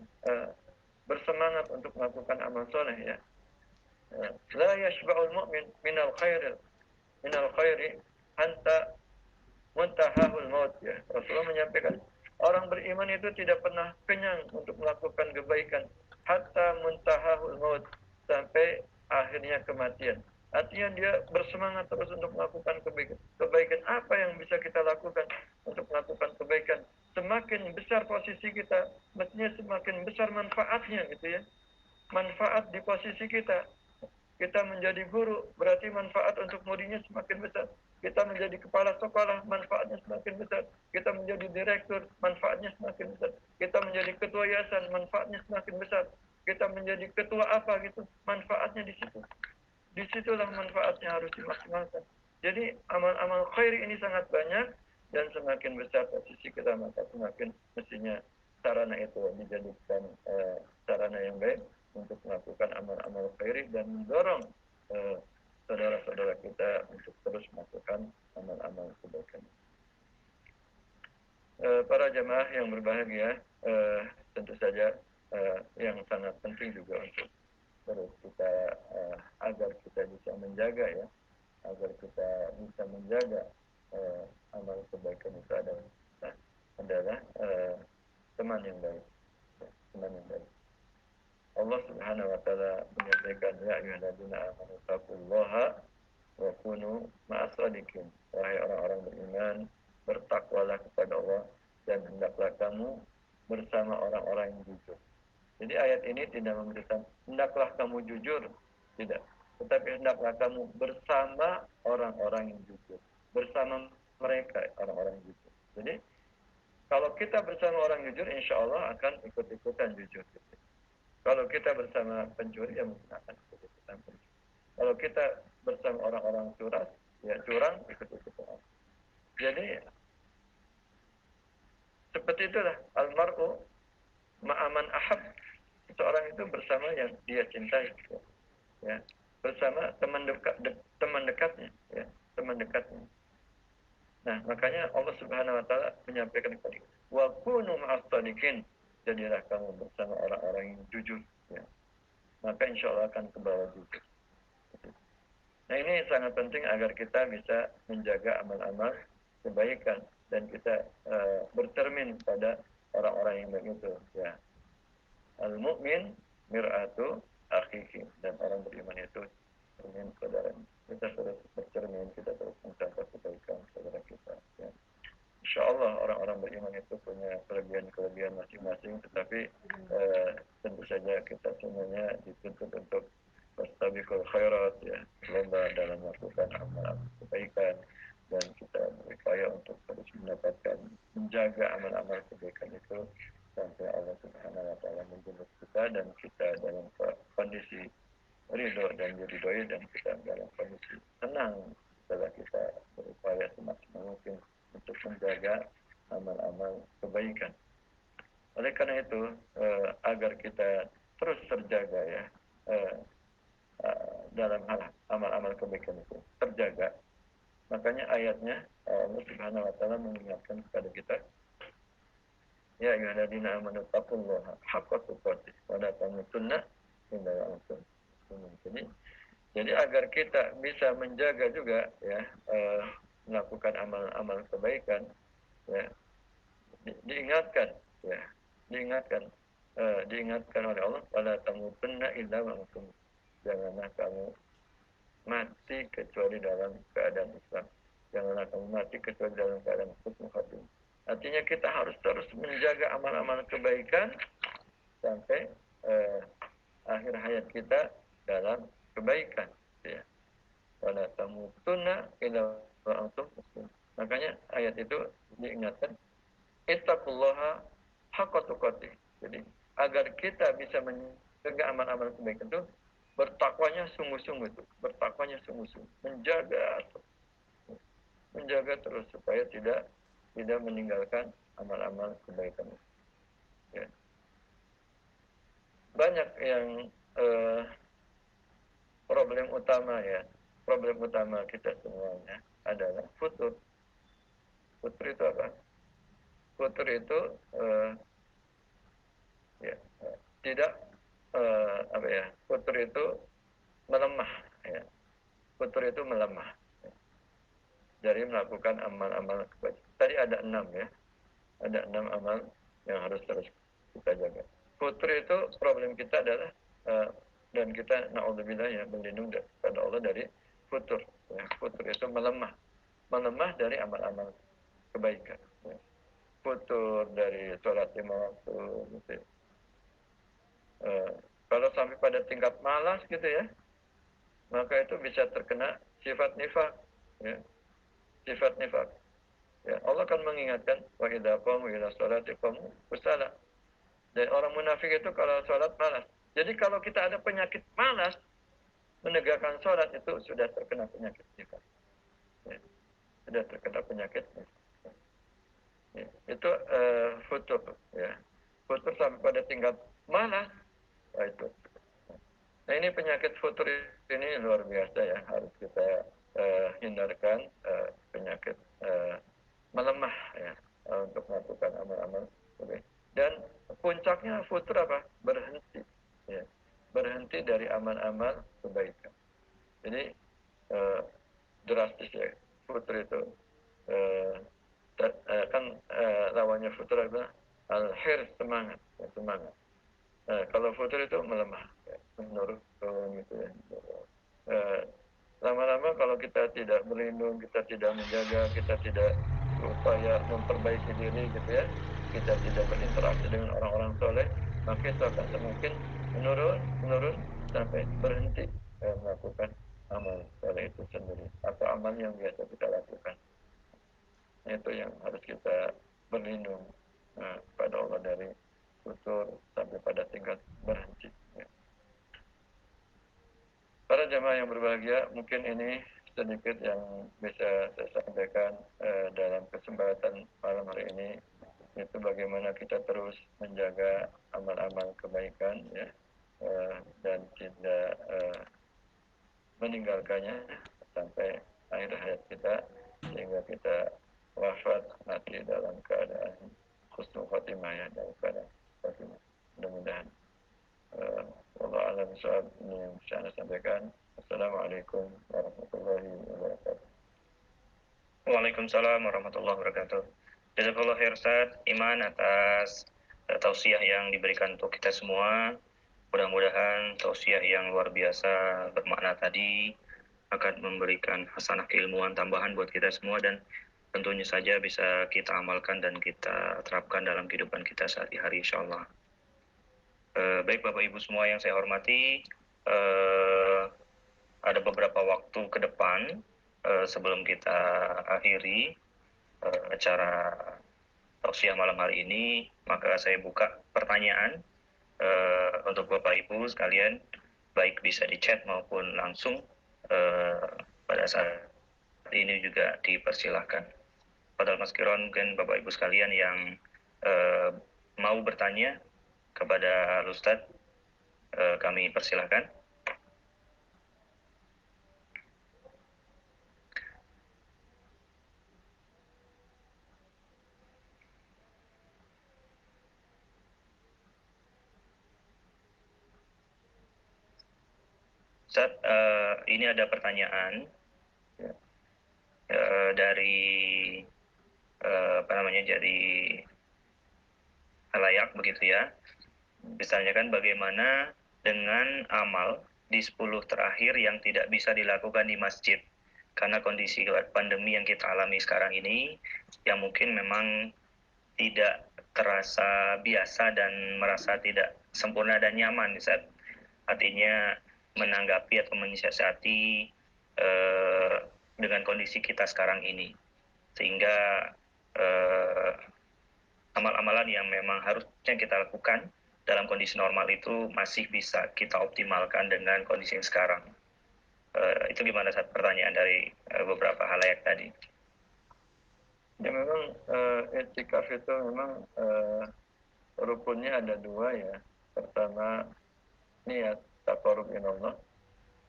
bersemangat untuk melakukan amal soleh ya. La yashba'ul mu'min minal khairi hanta muntahahul maut ya. Rasulullah menyampaikan orang beriman itu tidak pernah kenyang untuk melakukan kebaikan hatta muntahahul maut, sampai akhirnya kematian. Artinya dia bersemangat terus untuk melakukan kebaikan. Kebaikan apa yang bisa kita lakukan untuk melakukan kebaikan? Semakin besar posisi kita, mestinya semakin besar manfaatnya gitu ya. Manfaat di posisi kita. Kita menjadi guru, berarti manfaat untuk muridnya semakin besar. Kita menjadi kepala sekolah, manfaatnya semakin besar. Kita menjadi direktur, manfaatnya semakin besar. Kita menjadi ketua yayasan, manfaatnya semakin besar. Kita menjadi ketua apa gitu, manfaatnya di situ. Disitulah manfaatnya harus dimaksimalkan. Jadi amal-amal khair ini sangat banyak, dan semakin besar posisi kita maka semakin mestinya sarana itu dijadikan sarana yang baik untuk melakukan amal-amal khair dan mendorong saudara-saudara kita untuk terus melakukan amal-amal kebaikan. Para jamaah yang berbahagia, tentu saja yang sangat penting juga untuk terus kita agar kita bisa menjaga ya, agar kita bisa menjaga amal kebaikan itu adalah teman yang baik, teman yang baik. Allah Subhanahu wa taala menyampaikan ya ayyuhalladzina amanu taqullaha wa kunu ma'as shadiqin. Wahai orang-orang beriman, bertakwalah kepada Allah dan hendaklah kamu bersama orang-orang yang jujur. Jadi ayat ini tidak memberikan hendaklah kamu jujur, tidak. Tetapi hendaklah kamu bersama orang-orang yang jujur. Bersama mereka orang-orang yang jujur. Jadi kalau kita bersama orang jujur, insya Allah akan ikut-ikutan jujur. Kalau kita bersama pencuri, ya mungkin akan ikut-ikutan pencuri. Kalau kita bersama orang-orang curang, ya curang ikut-ikutan. Jadi seperti itulah almar'u ma'aman ahab. Seorang itu bersama yang dia cintai, ya, bersama teman dekatnya, ya, teman dekatnya. Nah, makanya Allah Subhanahu wa taala menyampaikan kepada kita, wa kunu ma'as shadiqin, jadilah kamu bersama orang-orang yang jujur, ya. Maka insya Allah akan ke bawah jujur. Nah, ini sangat penting agar kita bisa menjaga amal-amal kebaikan dan kita bercermin pada orang-orang yang baik itu, ya. Al-mu'min mir'atu akhihi, dan orang beriman itu cermin saudaranya. Kita terus bercermin, kita terus mencatat kebaikan saudara kita, ya. Insya Allah orang-orang beriman itu punya kelebihan-kelebihan masing-masing, tetapi tentu saja kita semuanya dituntut untuk fastabiqul khairat, ya, lomba dalam melakukan amal-amal kebaikan, dan kita berupaya untuk terus mendapatkan menjaga amal-amal kebaikan itu sampai Allah Subhanahu wa taala menjemput kita dan kita dalam kondisi ridho dan diridhoi, dan kita dalam kondisi tenang setelah kita berupaya semaksimal mungkin untuk menjaga amal-amal kebaikan. Oleh karena itu, agar kita terus terjaga ya dalam hal amal-amal kebaikan itu terjaga, makanya ayatnya Allah Subhanahu wa taala mengingatkan kepada kita, ya ayyuhalladzina amanu taqullaha haqqa tuqatih wa la tamutunna illa wa antum muslimun. Jadi agar kita bisa menjaga juga ya melakukan amal-amal kebaikan, ya, diingatkan ya diingatkan oleh Allah, wala tamutunna illa wa antum, janganlah kamu mati kecuali dalam keadaan Islam, janganlah kamu mati kecuali dalam keadaan husnul khatimah. Artinya kita harus terus menjaga amal-amal kebaikan sampai akhir hayat kita dalam kebaikan, ya. Wala tamutunna illa wa antum muslimun. Makanya ayat itu diingatkan, ittaqullaha haqqa tuqatih. Jadi agar kita bisa menjaga amal-amal kebaikan itu, bertakwanya sungguh-sungguh itu, bertakwanya sungguh-sungguh, menjaga terus supaya tidak meninggalkan amal-amal kebaikan. Ya. Banyak yang problem utama kita semuanya adalah futur. Futur itu apa? Futur itu tidak futur itu melemah. Ya. Futur itu melemah dari melakukan amal-amal kebaikan. Tadi ada 6 ya, ada 6 amal yang harus terus kita jaga. Futur itu problem kita adalah dan kita naudzubillah ya berlindung kepada Allah dari futur. Ya. Futur itu melemah dari amal-amal kebaikan. Ya. Futur dari sholat 5 waktu. Gitu. Kalau sampai pada tingkat malas gitu ya, maka itu bisa terkena sifat nifak. Ya. Sifat nifak. Ya, Allah akan mengingatkan wa idza qamu ila sholati qamu kusala. Dan orang munafik itu kalau sholat malas. Jadi kalau kita ada penyakit malas menegakkan sholat itu sudah terkena penyakit nifak. Ya, sudah terkena penyakit nifak. Ya, itu futur ya. Futur sampai pada tingkat malas. Nah, itu. Nah, ini penyakit futur ini luar biasa ya, harus kita hindarkan penyakit melemah ya untuk melakukan amal-amal kebaikan. Dan puncaknya futur apa? Berhenti. Ya. Berhenti dari amal-amal kebaikan. Jadi drastis ya futur itu kan lawannya futur adalah al-hir, semangat ya, semangat. Kalau futur itu melemah ya, menurut gitu ya. Lama-lama kalau kita tidak berlindung, kita tidak menjaga, kita tidak berupaya memperbaiki diri gitu ya, kita tidak berinteraksi dengan orang-orang soleh, maka itu akan semakin menurun sampai berhenti melakukan amal soleh itu sendiri atau amal yang biasa kita lakukan. Itu yang harus kita berlindung pada Allah dari futur sampai pada tingkat berhenti. Ya. Para jemaah yang berbahagia, mungkin ini sedikit yang bisa saya sampaikan dalam kesempatan malam hari ini, itu bagaimana kita terus menjaga amal-amal kebaikan ya, dan tidak meninggalkannya sampai akhir hayat kita, sehingga kita wafat mati dalam keadaan husnul khotimah ya, dalam keadaan khotimah. Mudah-mudahan Allah alam soal ini yang bisa Anda sampaikan. Assalamualaikum warahmatullahi wabarakatuh. Waalaikumsalam warahmatullahi wabarakatuh. Jazakallah khair Ustaz Iman atas tausiah yang diberikan untuk kita semua. Mudah-mudahan tausiah yang luar biasa bermakna tadi akan memberikan hasanah keilmuan tambahan buat kita semua, dan tentunya saja bisa kita amalkan dan kita terapkan dalam kehidupan kita sehari-hari insyaAllah. Baik Bapak Ibu semua yang saya hormati, ada beberapa waktu ke depan sebelum kita akhiri acara tausiah malam hari ini, maka saya buka pertanyaan untuk Bapak Ibu sekalian, baik bisa di chat maupun langsung pada saat ini juga dipersilahkan. Padahal Mas Kiron, mungkin Bapak Ibu sekalian yang mau bertanya kepada Ustadz, kami persilahkan. Ustadz, ini ada pertanyaan dari dari halayak begitu ya. Misalnya kan bagaimana dengan amal di 10 terakhir yang tidak bisa dilakukan di masjid karena kondisi pandemi yang kita alami sekarang ini, yang mungkin memang tidak terasa biasa dan merasa tidak sempurna dan nyaman saat artinya menanggapi atau menyiasati dengan kondisi kita sekarang ini, sehingga amal-amalan yang memang harusnya kita lakukan dalam kondisi normal itu masih bisa kita optimalkan dengan kondisi yang sekarang. Itu gimana saat pertanyaan dari beberapa halayak tadi? Ya memang i'tikaf itu memang rukunnya ada dua ya. Pertama niat taqarrub ilallah,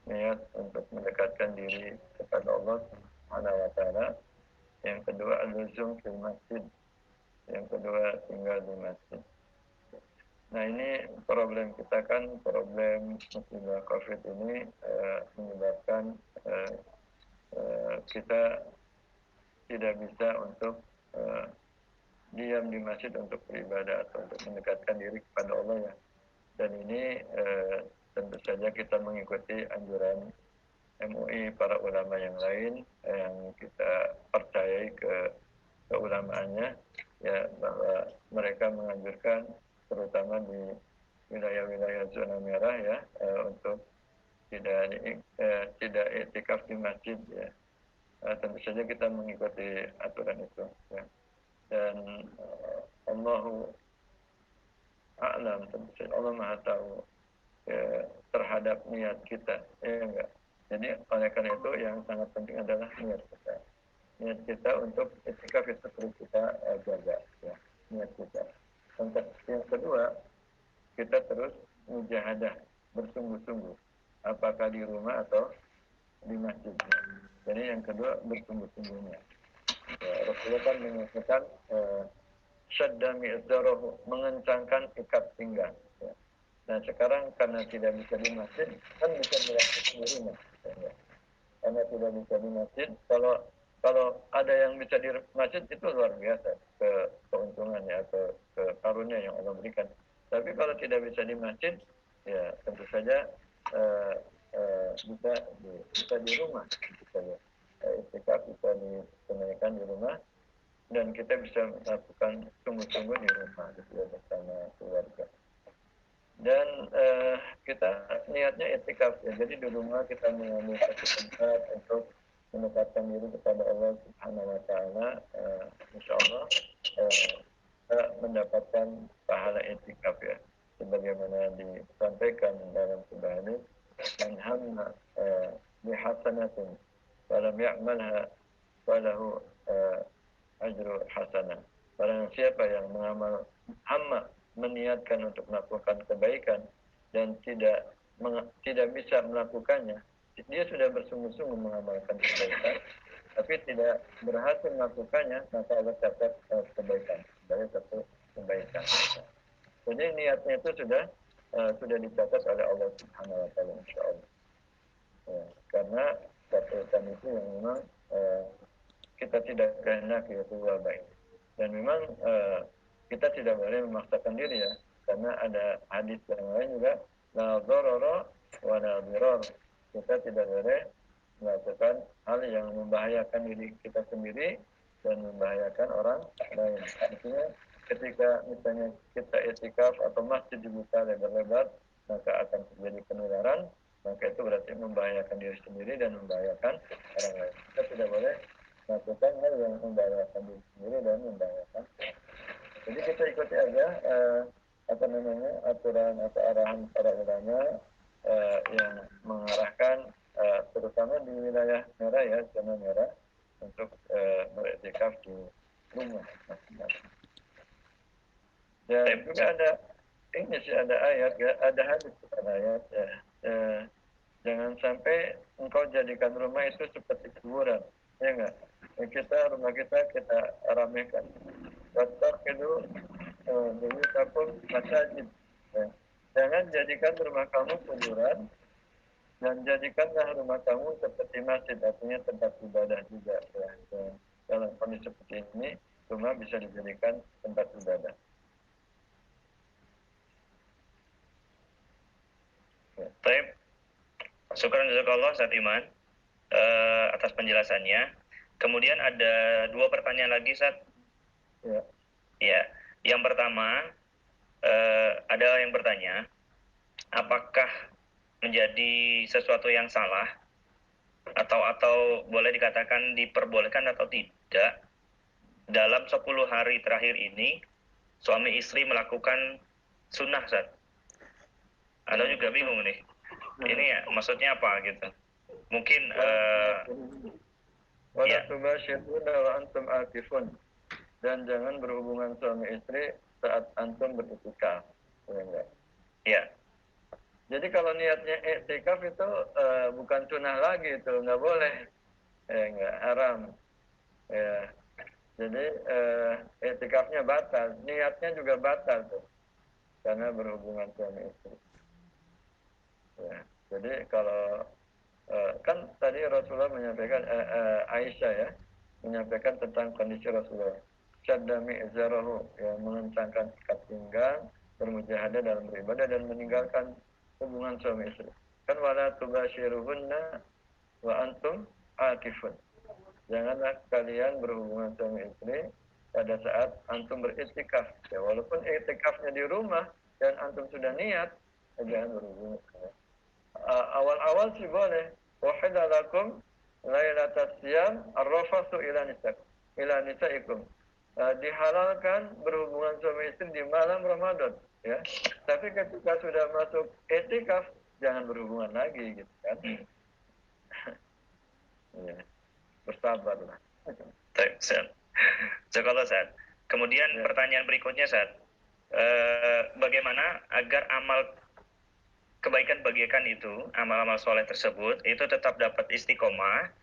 niat untuk mendekatkan diri kepada Allah Subhanahu wa taala. Yang kedua al-luzum fil masjid. Yang kedua tinggal di masjid. Nah ini problem kita kan, problem musibah COVID ini menyebabkan kita tidak bisa untuk diam di masjid untuk beribadah atau untuk mendekatkan diri kepada Allah ya. Dan ini tentu saja kita mengikuti anjuran MUI, para ulama yang lain yang kita percayai keulamaannya ya, bahwa mereka menganjurkan terutama di wilayah-wilayah zona merah ya untuk tidak iktikaf di masjid ya. Tentu saja kita mengikuti aturan itu ya. Dan Allahu a'lam, tentu saja Allah Maha tahu ya, terhadap niat kita ya enggak. Jadi oleh karena itu yang sangat penting adalah niat kita. Niat kita untuk iktikaf itu terus kita jaga ya, niat kita. Yang kedua, kita terus mujahadah, bersungguh-sungguh, apakah di rumah atau di masjid. Jadi yang kedua bersungguh-sungguhnya. Ya, Rasulullah kan mengatakan syadda mi'zarahu, mengencangkan ikat pinggang. Ya. Nah sekarang karena tidak bisa di masjid, kan bisa dilakukan di rumah. Ya. Karena tidak bisa di masjid, kalau ada yang bisa di masjid itu luar biasa keuntungannya atau ke karunia yang Allah berikan. Tapi kalau tidak bisa di masjid, ya tentu saja bisa di rumah, bisa ya. Iktikaf bisa ditunaikan di rumah dan kita bisa melakukan sungguh-sungguh di rumah gitu ya, bersama keluarga. Dan kita niatnya iktikaf ya, jadi di rumah kita mengambil satu tempat untuk mendekatkan diri kepada Allah Subhanahu wa taala, insyaallah kita mendapatkan pahala iktikaf ya, sebagaimana disampaikan dalam sebuah hadis, man hamma bihasanatin falam ya'malha falahu ajru hasanah. Barang siapa yang mengamal hamma, meniatkan untuk melakukan kebaikan dan tidak bisa melakukannya, dia sudah bersungguh-sungguh mengamalkan kebaikan tapi tidak berhasil melakukannya, maka Allah catat kebaikan sebagai satu kebaikan. Jadi niatnya itu sudah dicatat oleh Allah Subhanahu wa taala, insyaallah. Ya, karena kebaikan itu yang memang kita tidak kehendaki, itu baik. Dan memang kita tidak boleh memaksakan diri ya, karena ada hadis yang lain juga, la dharara wa la dirar. Kita tidak boleh melakukan hal yang membahayakan diri kita sendiri dan membahayakan orang lain. Artinya ketika misalnya kita itikaf atau masjid dibuka lebar-lebar, maka akan terjadi penularan, maka itu berarti membahayakan diri sendiri dan membahayakan orang lain. Kita tidak boleh melakukan hal yang membahayakan diri sendiri dan membahayakan. Jadi kita ikuti aja aturan atau arahan para ulama yang mengarahkan terutama di wilayah merah ya, zona merah, untuk beriktikaf di rumah masing-masing. Dan juga ada ini sih, ada ayat ya, ada hadis bukan ayat ya. Jangan sampai engkau jadikan rumah itu seperti kuburan, ya enggak? Rumah kita ramaikan. Wattaqidu buyutakum masajid. Ya. Jangan jadikan rumah kamu kuburan, dan jadikanlah rumah kamu seperti masjid, artinya tempat ibadah juga ya. Dalam kondisi seperti ini, rumah bisa dijadikan tempat ibadah. Baik, syukran jazakallah Ustaz Iman atas penjelasannya. Kemudian ada dua pertanyaan lagi, Ustaz. Ya. Ya, yang pertama ada yang bertanya, apakah menjadi sesuatu yang salah atau boleh dikatakan diperbolehkan atau tidak dalam 10 hari terakhir ini suami istri melakukan sunnah, Ustaz? Ada juga bingung nih. Ini ya, maksudnya apa gitu? Mungkin Wala Ya. tubashiruna wa antum akifun. Dan jangan berhubungan suami istri saat antum beriktikaf. Ya, enggak? Ya. Jadi kalau niatnya iktikaf itu bukan sunnah lagi, itu nggak boleh. Enggak, haram. Ya. Jadi iktikafnya batal, niatnya juga batal tuh. Karena berhubungan suami istri. Ya. Jadi kalau kan tadi Rasulullah menyampaikan Aisyah ya menyampaikan tentang kondisi Rasulullah. Syadda mi'zarahu, yang mengencangkan ikat pinggang, bermujahadah dalam beribadah dan meninggalkan hubungan suami istri. Kan wala tubashiruhunna wa antum akifun. Janganlah kalian berhubungan suami istri pada saat antum beriktikaf. Ya, walaupun iktikafnya di rumah dan antum sudah niat, jangan berhubungan. Awal-awal sih boleh. Wahida lakum lailatas siyam arrafasu ila nisaikum. Dihalalkan berhubungan suami istri di malam Ramadan, ya. Tapi ketika sudah masuk etikaf, jangan berhubungan lagi, gitu kan? Ya, bersabarlah. Baik, Ustaz. Kalau Ustaz. Kemudian Ya. pertanyaan berikutnya, Ustaz. Bagaimana agar kebaikan itu, amal-amal soleh tersebut, itu tetap dapat istiqomah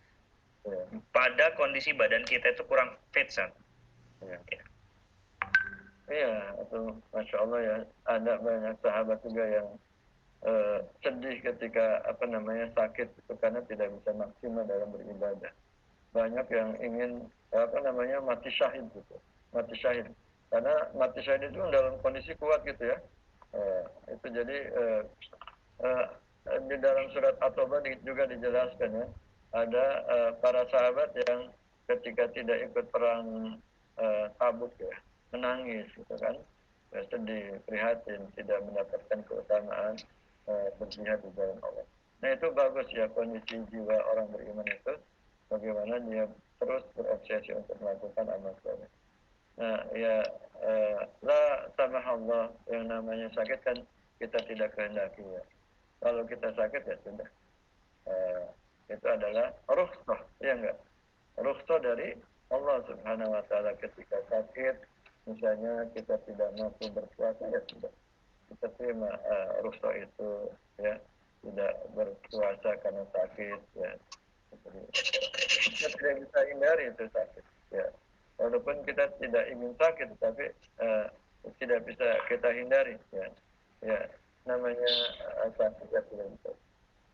Ya. pada kondisi badan kita itu kurang fit, Ustaz? Ya. Iya, itu Masya Allah ya, ada banyak sahabat juga yang sedih ketika sakit itu karena tidak bisa maksimal dalam beribadah. Banyak yang ingin mati syahid gitu, mati syahid. Karena mati syahid itu dalam kondisi kuat gitu ya. Itu jadi di dalam surat At-Taubah juga dijelaskan ya, ada para sahabat yang ketika tidak ikut perang Tabuk ya, menangis gitu kan, sedih, prihatin, tidak mendapatkan keutamaan berjihad di jalan Allah. Nah itu bagus ya kondisi jiwa orang beriman itu, bagaimana dia terus berobsesi untuk melakukan amal soleh. Nah ya la samahallah, yang namanya sakit kan kita tidak kehendaki ya. Kalau kita sakit ya sudah. Itu adalah rukhsah, ya enggak? Rukhsah dari Allah Subhanahu wa taala ketika sakit, misalnya kita tidak mampu berpuasa ya sudah. Kita terima rukhsah itu ya, tidak berpuasa karena sakit ya. Kita tidak bisa hindari itu sakit ya. Walaupun kita tidak ingin sakit, tapi tidak bisa kita hindari ya. Ya, namanya sakit ya tidak bisa.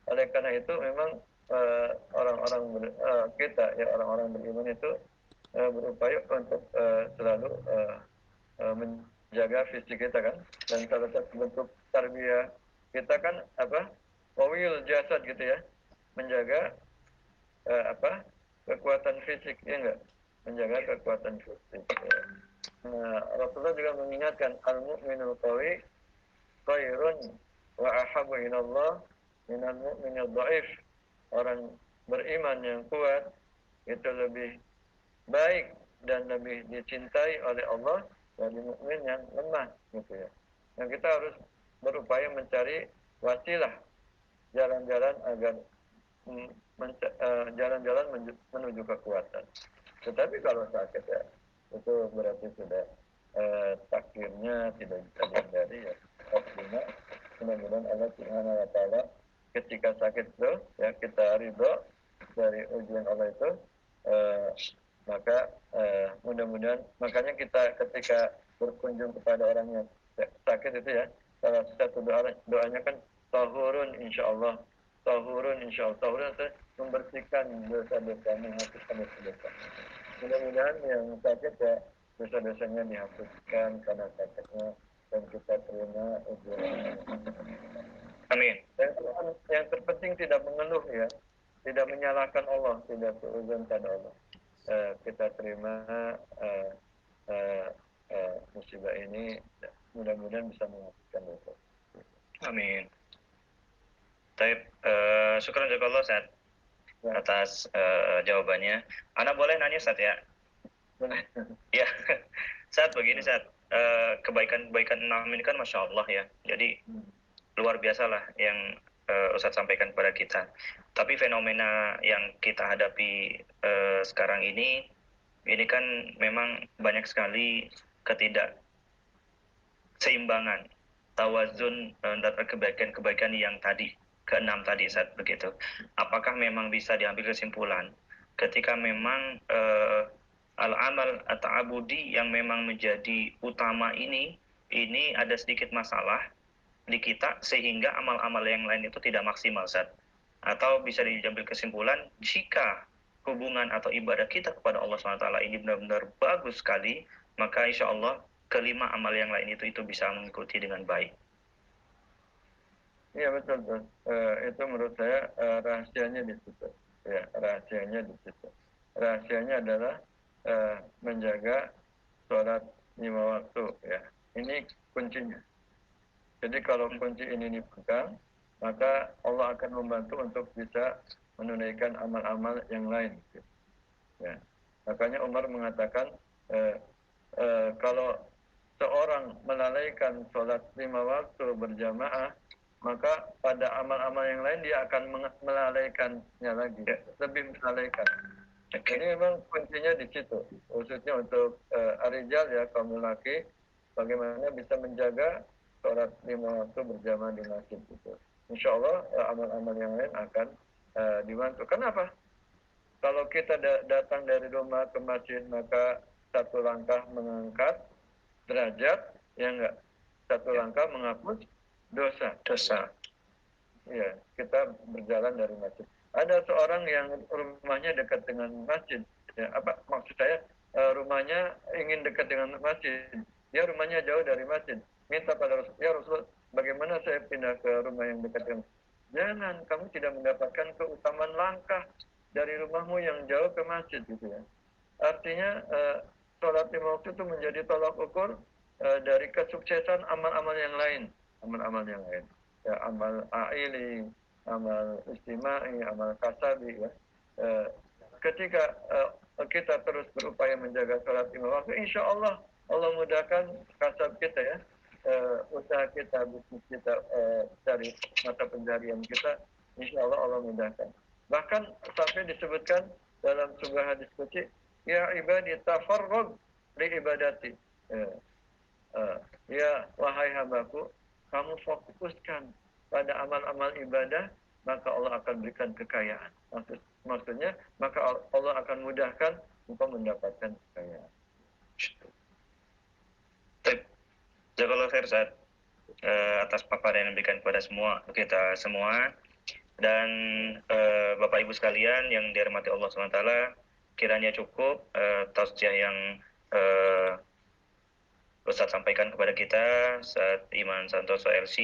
Oleh karena itu memang orang-orang kita ya, orang-orang beriman itu berupaya untuk selalu menjaga fisik kita kan, dan salah satu bentuk tarbiyah kita kan wawil jasad gitu ya, menjaga kekuatan fisik ya enggak, menjaga kekuatan fisik ya. Nah, Rasulullah juga mengingatkan al-mu'minul qawi khairun wa ahabbu ilallah minal mu'minil dhaif. Orang beriman yang kuat itu lebih baik dan lebih dicintai oleh Allah dari mukmin yang lemah gitu ya. Nah, kita harus berupaya mencari wasilah, jalan-jalan agar jalan-jalan menuju kekuatan. Tetapi kalau sakit ya, itu berarti sudah takdirnya tidak bisa dihindari ya. Takdirnya mudah-mudahan Allah Subhanahu wa taala ketika sakit itu ya kita ridho dari ujian Allah itu, maka mudah-mudahan, makanya kita ketika berkunjung kepada orang yang sakit itu ya, salah satu doanya kan tahurun insyaallah, tahurun insyaallah. Tahurun itu membersihkan dosa-dosa, menghapuskan dosa-dosa. Mudah-mudahan yang sakit ya dosa-dosanya dihapuskan karena sakitnya, dan kita terima ujian. Amin. Yang terpenting tidak mengeluh ya, tidak menyalahkan Allah, tidak berudzon pada Allah. Kita terima musibah ini, mudah-mudahan bisa menghapuskan dosa. Amin. Baik, syukur jazakallah Ustaz atas jawabannya. Ana boleh nanya Ustaz ya? Ya, Ustaz begini Ustaz, kebaikan-kebaikan 6 ini kan Masya Allah ya, jadi luar biasa lah yang Ustadz sampaikan kepada kita. Tapi fenomena yang kita hadapi sekarang ini kan memang banyak sekali ketidakseimbangan, tawazun antara kebaikan-kebaikan yang tadi, keenam tadi saat begitu. Apakah memang bisa diambil kesimpulan ketika memang al-amal atau abudi yang memang menjadi utama ini ada sedikit masalah di kita sehingga amal-amal yang lain itu tidak maksimal, Ustaz? Atau bisa diambil kesimpulan jika hubungan atau ibadah kita kepada Allah SWT ini benar-benar bagus sekali, maka insya Allah kelima amal yang lain itu bisa mengikuti dengan baik. Iya betul tuh. Itu menurut saya rahasianya di situ. Ya, rahasianya di situ. Rahasianya adalah menjaga sholat 5 waktu. Ya, ini kuncinya. Jadi kalau kunci ini dipegang, maka Allah akan membantu untuk bisa menunaikan amal-amal yang lain. Ya. Makanya Umar mengatakan kalau seorang melalaikan sholat 5 waktu berjamaah, maka pada amal-amal yang lain dia akan melalaikannya lagi, lebih melalaikan. Jadi memang kuncinya di situ, khususnya untuk arijal ya, kaum lelaki, bagaimana bisa menjaga sholat 5 waktu berjamaah di masjid itu. Insya Allah amal-amal yang lain akan dibantu. Kenapa? Kalau kita datang dari rumah ke masjid, maka satu langkah mengangkat derajat, ya enggak? Satu langkah menghapus dosa. Ya, kita berjalan dari masjid. Ada seorang yang rumahnya dekat dengan masjid. Ya, apa maksud saya? Rumahnya ingin dekat dengan masjid. Dia rumahnya jauh dari masjid. Minta pada Rasul, ya Rasul, bagaimana saya pindah ke rumah yang dekat dengan masjid? Jangan, kamu tidak mendapatkan keutamaan langkah dari rumahmu yang jauh ke masjid gitu ya. Artinya sholat 5 waktu itu menjadi tolak ukur dari kesuksesan amal-amal yang lain. Ya, amal aili, amal istimai, amal kasabi ya. Ketika kita terus berupaya menjaga sholat 5 waktu, insya Allah Allah mudahkan kasab kita ya, usaha kita, bisnis kita, dari mata pencarian kita, insya Allah Allah mudahkan. Bahkan sampai disebutkan dalam sebuah hadis qudsi, ya ibadi tafarrag li ibadati. Ya wahai hambaku, kamu fokuskan pada amal-amal ibadah, maka Allah akan berikan kekayaan. Maksudnya, maka Allah akan mudahkan untuk mendapatkan kekayaan. Jazakallahu khair, Ustaz, atas paparan yang diberikan kepada kita semua. Dan Bapak Ibu sekalian yang dirahmati Allah SWT, kiranya cukup tausiah yang Ustaz sampaikan kepada kita saat Iman Santoso LC,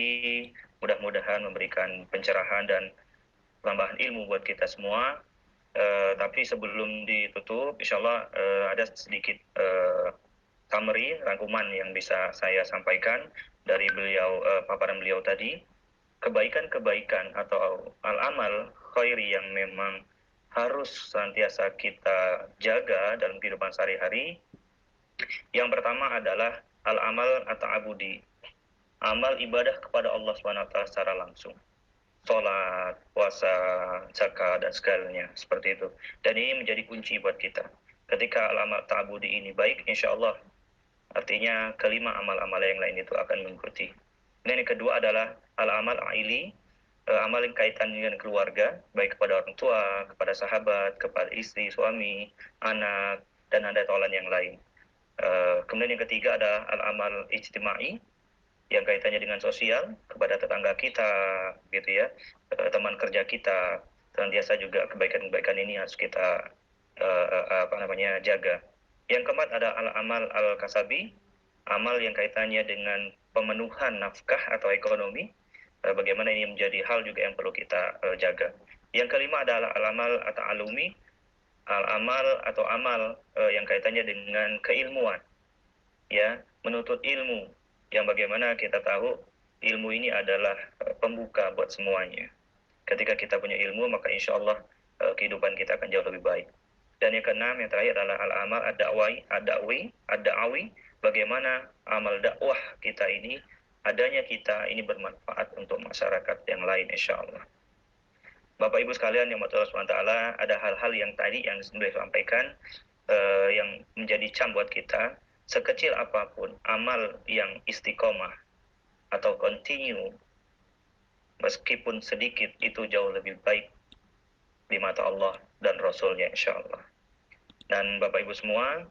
mudah-mudahan memberikan pencerahan dan tambahan ilmu buat kita semua. Tapi sebelum ditutup, insya Allah ada sedikit summary, rangkuman yang bisa saya sampaikan dari beliau, paparan beliau tadi. Kebaikan-kebaikan atau al-amal khairi yang memang harus senantiasa kita jaga dalam kehidupan sehari-hari. Yang pertama adalah al-amal atau abudi, amal ibadah kepada Allah SWT secara langsung. Sholat, puasa, zakat, dan segalanya, seperti itu. Dan ini menjadi kunci buat kita. Ketika al-amal ta'abudi ini baik, insya Allah, artinya kelima amal-amal yang lain itu akan mengikuti. Dan yang kedua adalah al-amal aili, amal yang kaitan dengan keluarga, baik kepada orang tua, kepada sahabat, kepada istri, suami, anak, dan ada taulan yang lain. Kemudian yang ketiga ada al-amal ijtimai, yang kaitannya dengan sosial, kepada tetangga kita, gitu ya, teman kerja kita. Senantiasa juga kebaikan-kebaikan ini harus kita jaga. Yang keempat ada al-amal al-kasabi, amal yang kaitannya dengan pemenuhan nafkah atau ekonomi. Bagaimana ini menjadi hal juga yang perlu kita jaga. Yang kelima adalah al-amal atau alumi, al-amal atau amal yang kaitannya dengan keilmuan, ya, menuntut ilmu, yang bagaimana kita tahu ilmu ini adalah pembuka buat semuanya. Ketika kita punya ilmu, maka insya Allah kehidupan kita akan jauh lebih baik. Dan yang keenam, yang terakhir adalah al-amal ad-da'wi, bagaimana amal dakwah kita ini adanya kita ini bermanfaat untuk masyarakat yang lain insyaallah. Bapak Ibu sekalian yang Allah SWT, ada hal-hal yang tadi yang sudah disampaikan yang menjadi cam buat kita. Sekecil apapun amal yang istiqomah atau continue, meskipun sedikit, itu jauh lebih baik di mata Allah dan Rasulnya insyaallah. Dan Bapak Ibu semua,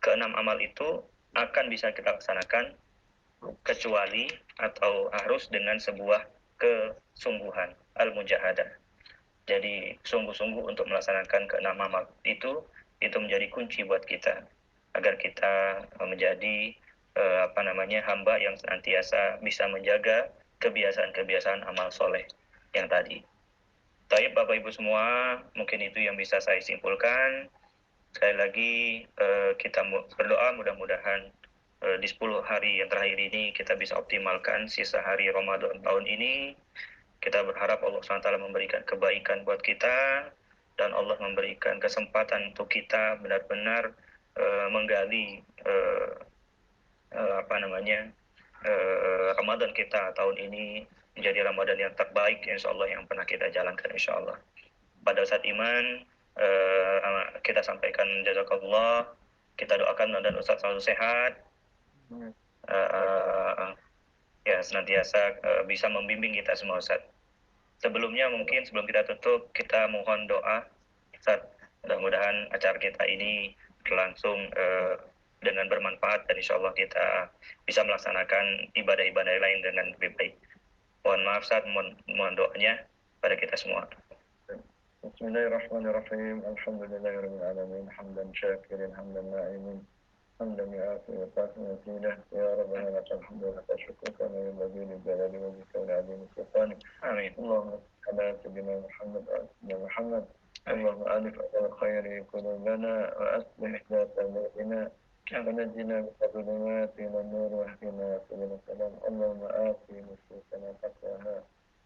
keenam amal itu akan bisa kita laksanakan kecuali atau harus dengan sebuah kesungguhan, al-mujahadah. Jadi sungguh-sungguh untuk melaksanakan keenam amal itu menjadi kunci buat kita agar kita menjadi hamba yang senantiasa bisa menjaga kebiasaan-kebiasaan amal soleh yang tadi. Baik Bapak Ibu semua, mungkin itu yang bisa saya simpulkan. Sekali lagi kita berdoa mudah-mudahan di 10 hari yang terakhir ini kita bisa optimalkan sisa hari Ramadan tahun ini. Kita berharap Allah SWT memberikan kebaikan buat kita dan Allah memberikan kesempatan untuk kita benar-benar menggali Ramadan kita tahun ini menjadi Ramadan yang terbaik insyaallah yang pernah kita jalankan insyaallah. Pada saat iman kita sampaikan jazakallah, kita doakan dan Ustaz selalu sehat, ya senantiasa bisa membimbing kita semua Ustaz. Sebelumnya mungkin sebelum kita tutup, kita mohon doa Ustaz, mudah-mudahan acara kita ini berlangsung dengan bermanfaat dan insya Allah kita bisa melaksanakan ibadah-ibadah lain dengan lebih baik. Mohon maaf Ustaz, mohon doanya pada kita semua. Bismillahirrahmanirrahim. Alhamdulillahirabbil alamin. Hamdan syakirin, hamdan na'imin. حمدا يعافي ويكافئ مزيده يا ربنا لك الحمد ولك الشكر كما ينبغي لجلال وجهك ولعظيم سلطانك. آمين. اللهم صل على سيدنا محمد وعلى سيدنا محمد. اللهم ألف على الخير قلوبنا وأصلح ذات بيننا ونجنا من الظلمات إلى النور واهدنا سبل السلام. اللهم آت نفوسنا تقواها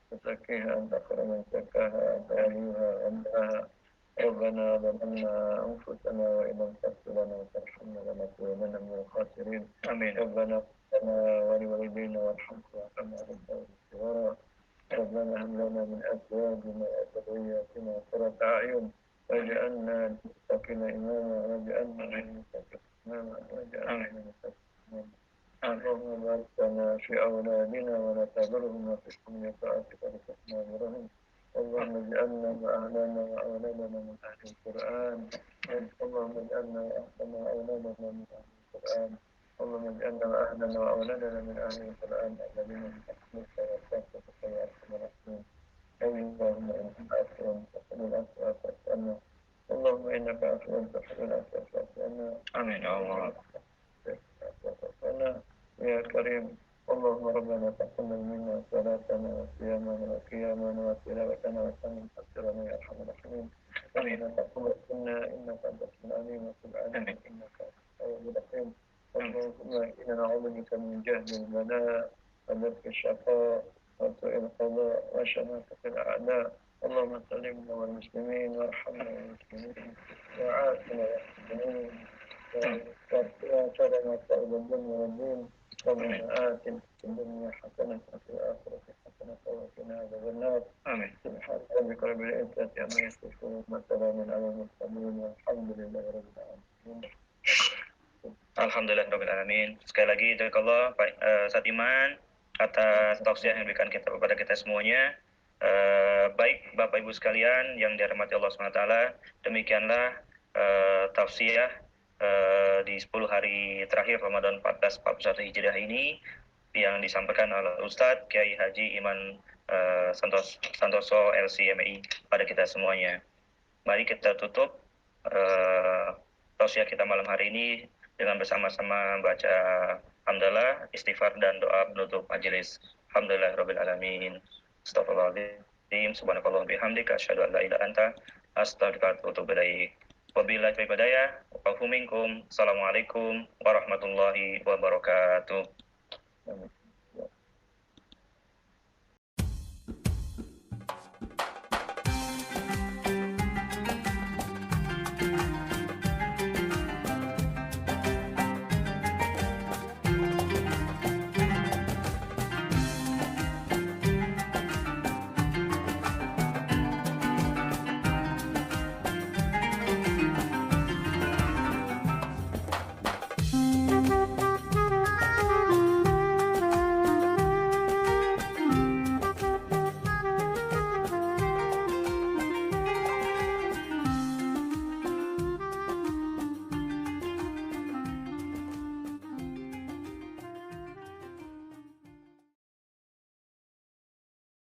وزكها أنت خير من زكاها أنت وليها ومولاها. ربنا ظلمنا أنفسنا وإن لم تغفر لنا وترحمنا لنكونن من الخاسرين. آمين. ربنا اغفر لنا ولوالدينا وارحمنا وارحمنا بالدار الصغار. ربنا هب لنا من أزواجنا وذرياتنا قرة أعين واجعلنا للمتقين إماما واجعلنا للمتقين إماما واجعلنا للمتقين إماما. اللهم بارك لنا في أولادنا ولا تضرهم وفقهم لطاعتك وارزقنا برهم. اللهم اجعلنا وأهلنا وأولادنا من أهل القرآن. اللهم اجعلنا وأهلنا وأولادنا من أهل القرآن. اللهم اجعلنا وأهلنا وأولادنا من أهل القرآن الذين يحبونك ويتقونك يا أرحم الراحمين. اللهم إنك عفو تحب العفو فاعف عنا. اللهم إنك عفو تحب العفو فاعف عنا. آمين يا الله. يا كريم. اللهم ربنا تقبل منا صلاتنا وصيامنا وقيامنا وتلاوتنا وسلم تغفرنا يا ارحم الراحمين. ربنا تقبل منا انك انت العليم وتب علينا انك انت الرحيم. اللهم انا نعوذ بك من جهل البلاء وملك الشقاء وسوء القضاء وشماتة الاعداء. اللهم سلمنا والمسلمين وارحمنا والمسلمين وعافنا والمسلمين وقنا شر ما صائب الدنيا والدين. ربنا آتنا في الدنيا حسنة وفي الآخرة حسنة وقنا عذاب النار. آمين. سبحان ربك رب العزة عما يصفون وسلام على المرسلين والحمد لله رب العالمين. Alhamdulillah Alamin. Sekali lagi jazakallah Ustaz Iman atas tausiah yang diberikan kita kepada kita semuanya. Baik Bapak Ibu sekalian yang dirahmati Allah SWT, demikianlah tausiah di 10 hari terakhir Ramadan 1441 Hijriah ini yang disampaikan oleh Ustadz Kiai Haji Iman Santoso LCMI pada kita semuanya. Mari kita tutup tausiah kita malam hari ini dengan bersama-sama baca hamdalah, istighfar dan doa penutup majelis. Alhamdulillahirabbil alamin. Astagfirullahaladzim. Subhanakallah bihamdika asyhadu an la ilaha illa anta astaghfiruka wa atubu ilaik. Wabillahi taufiq wal hidayah. Assalamualaikum warahmatullahi wabarakatuh.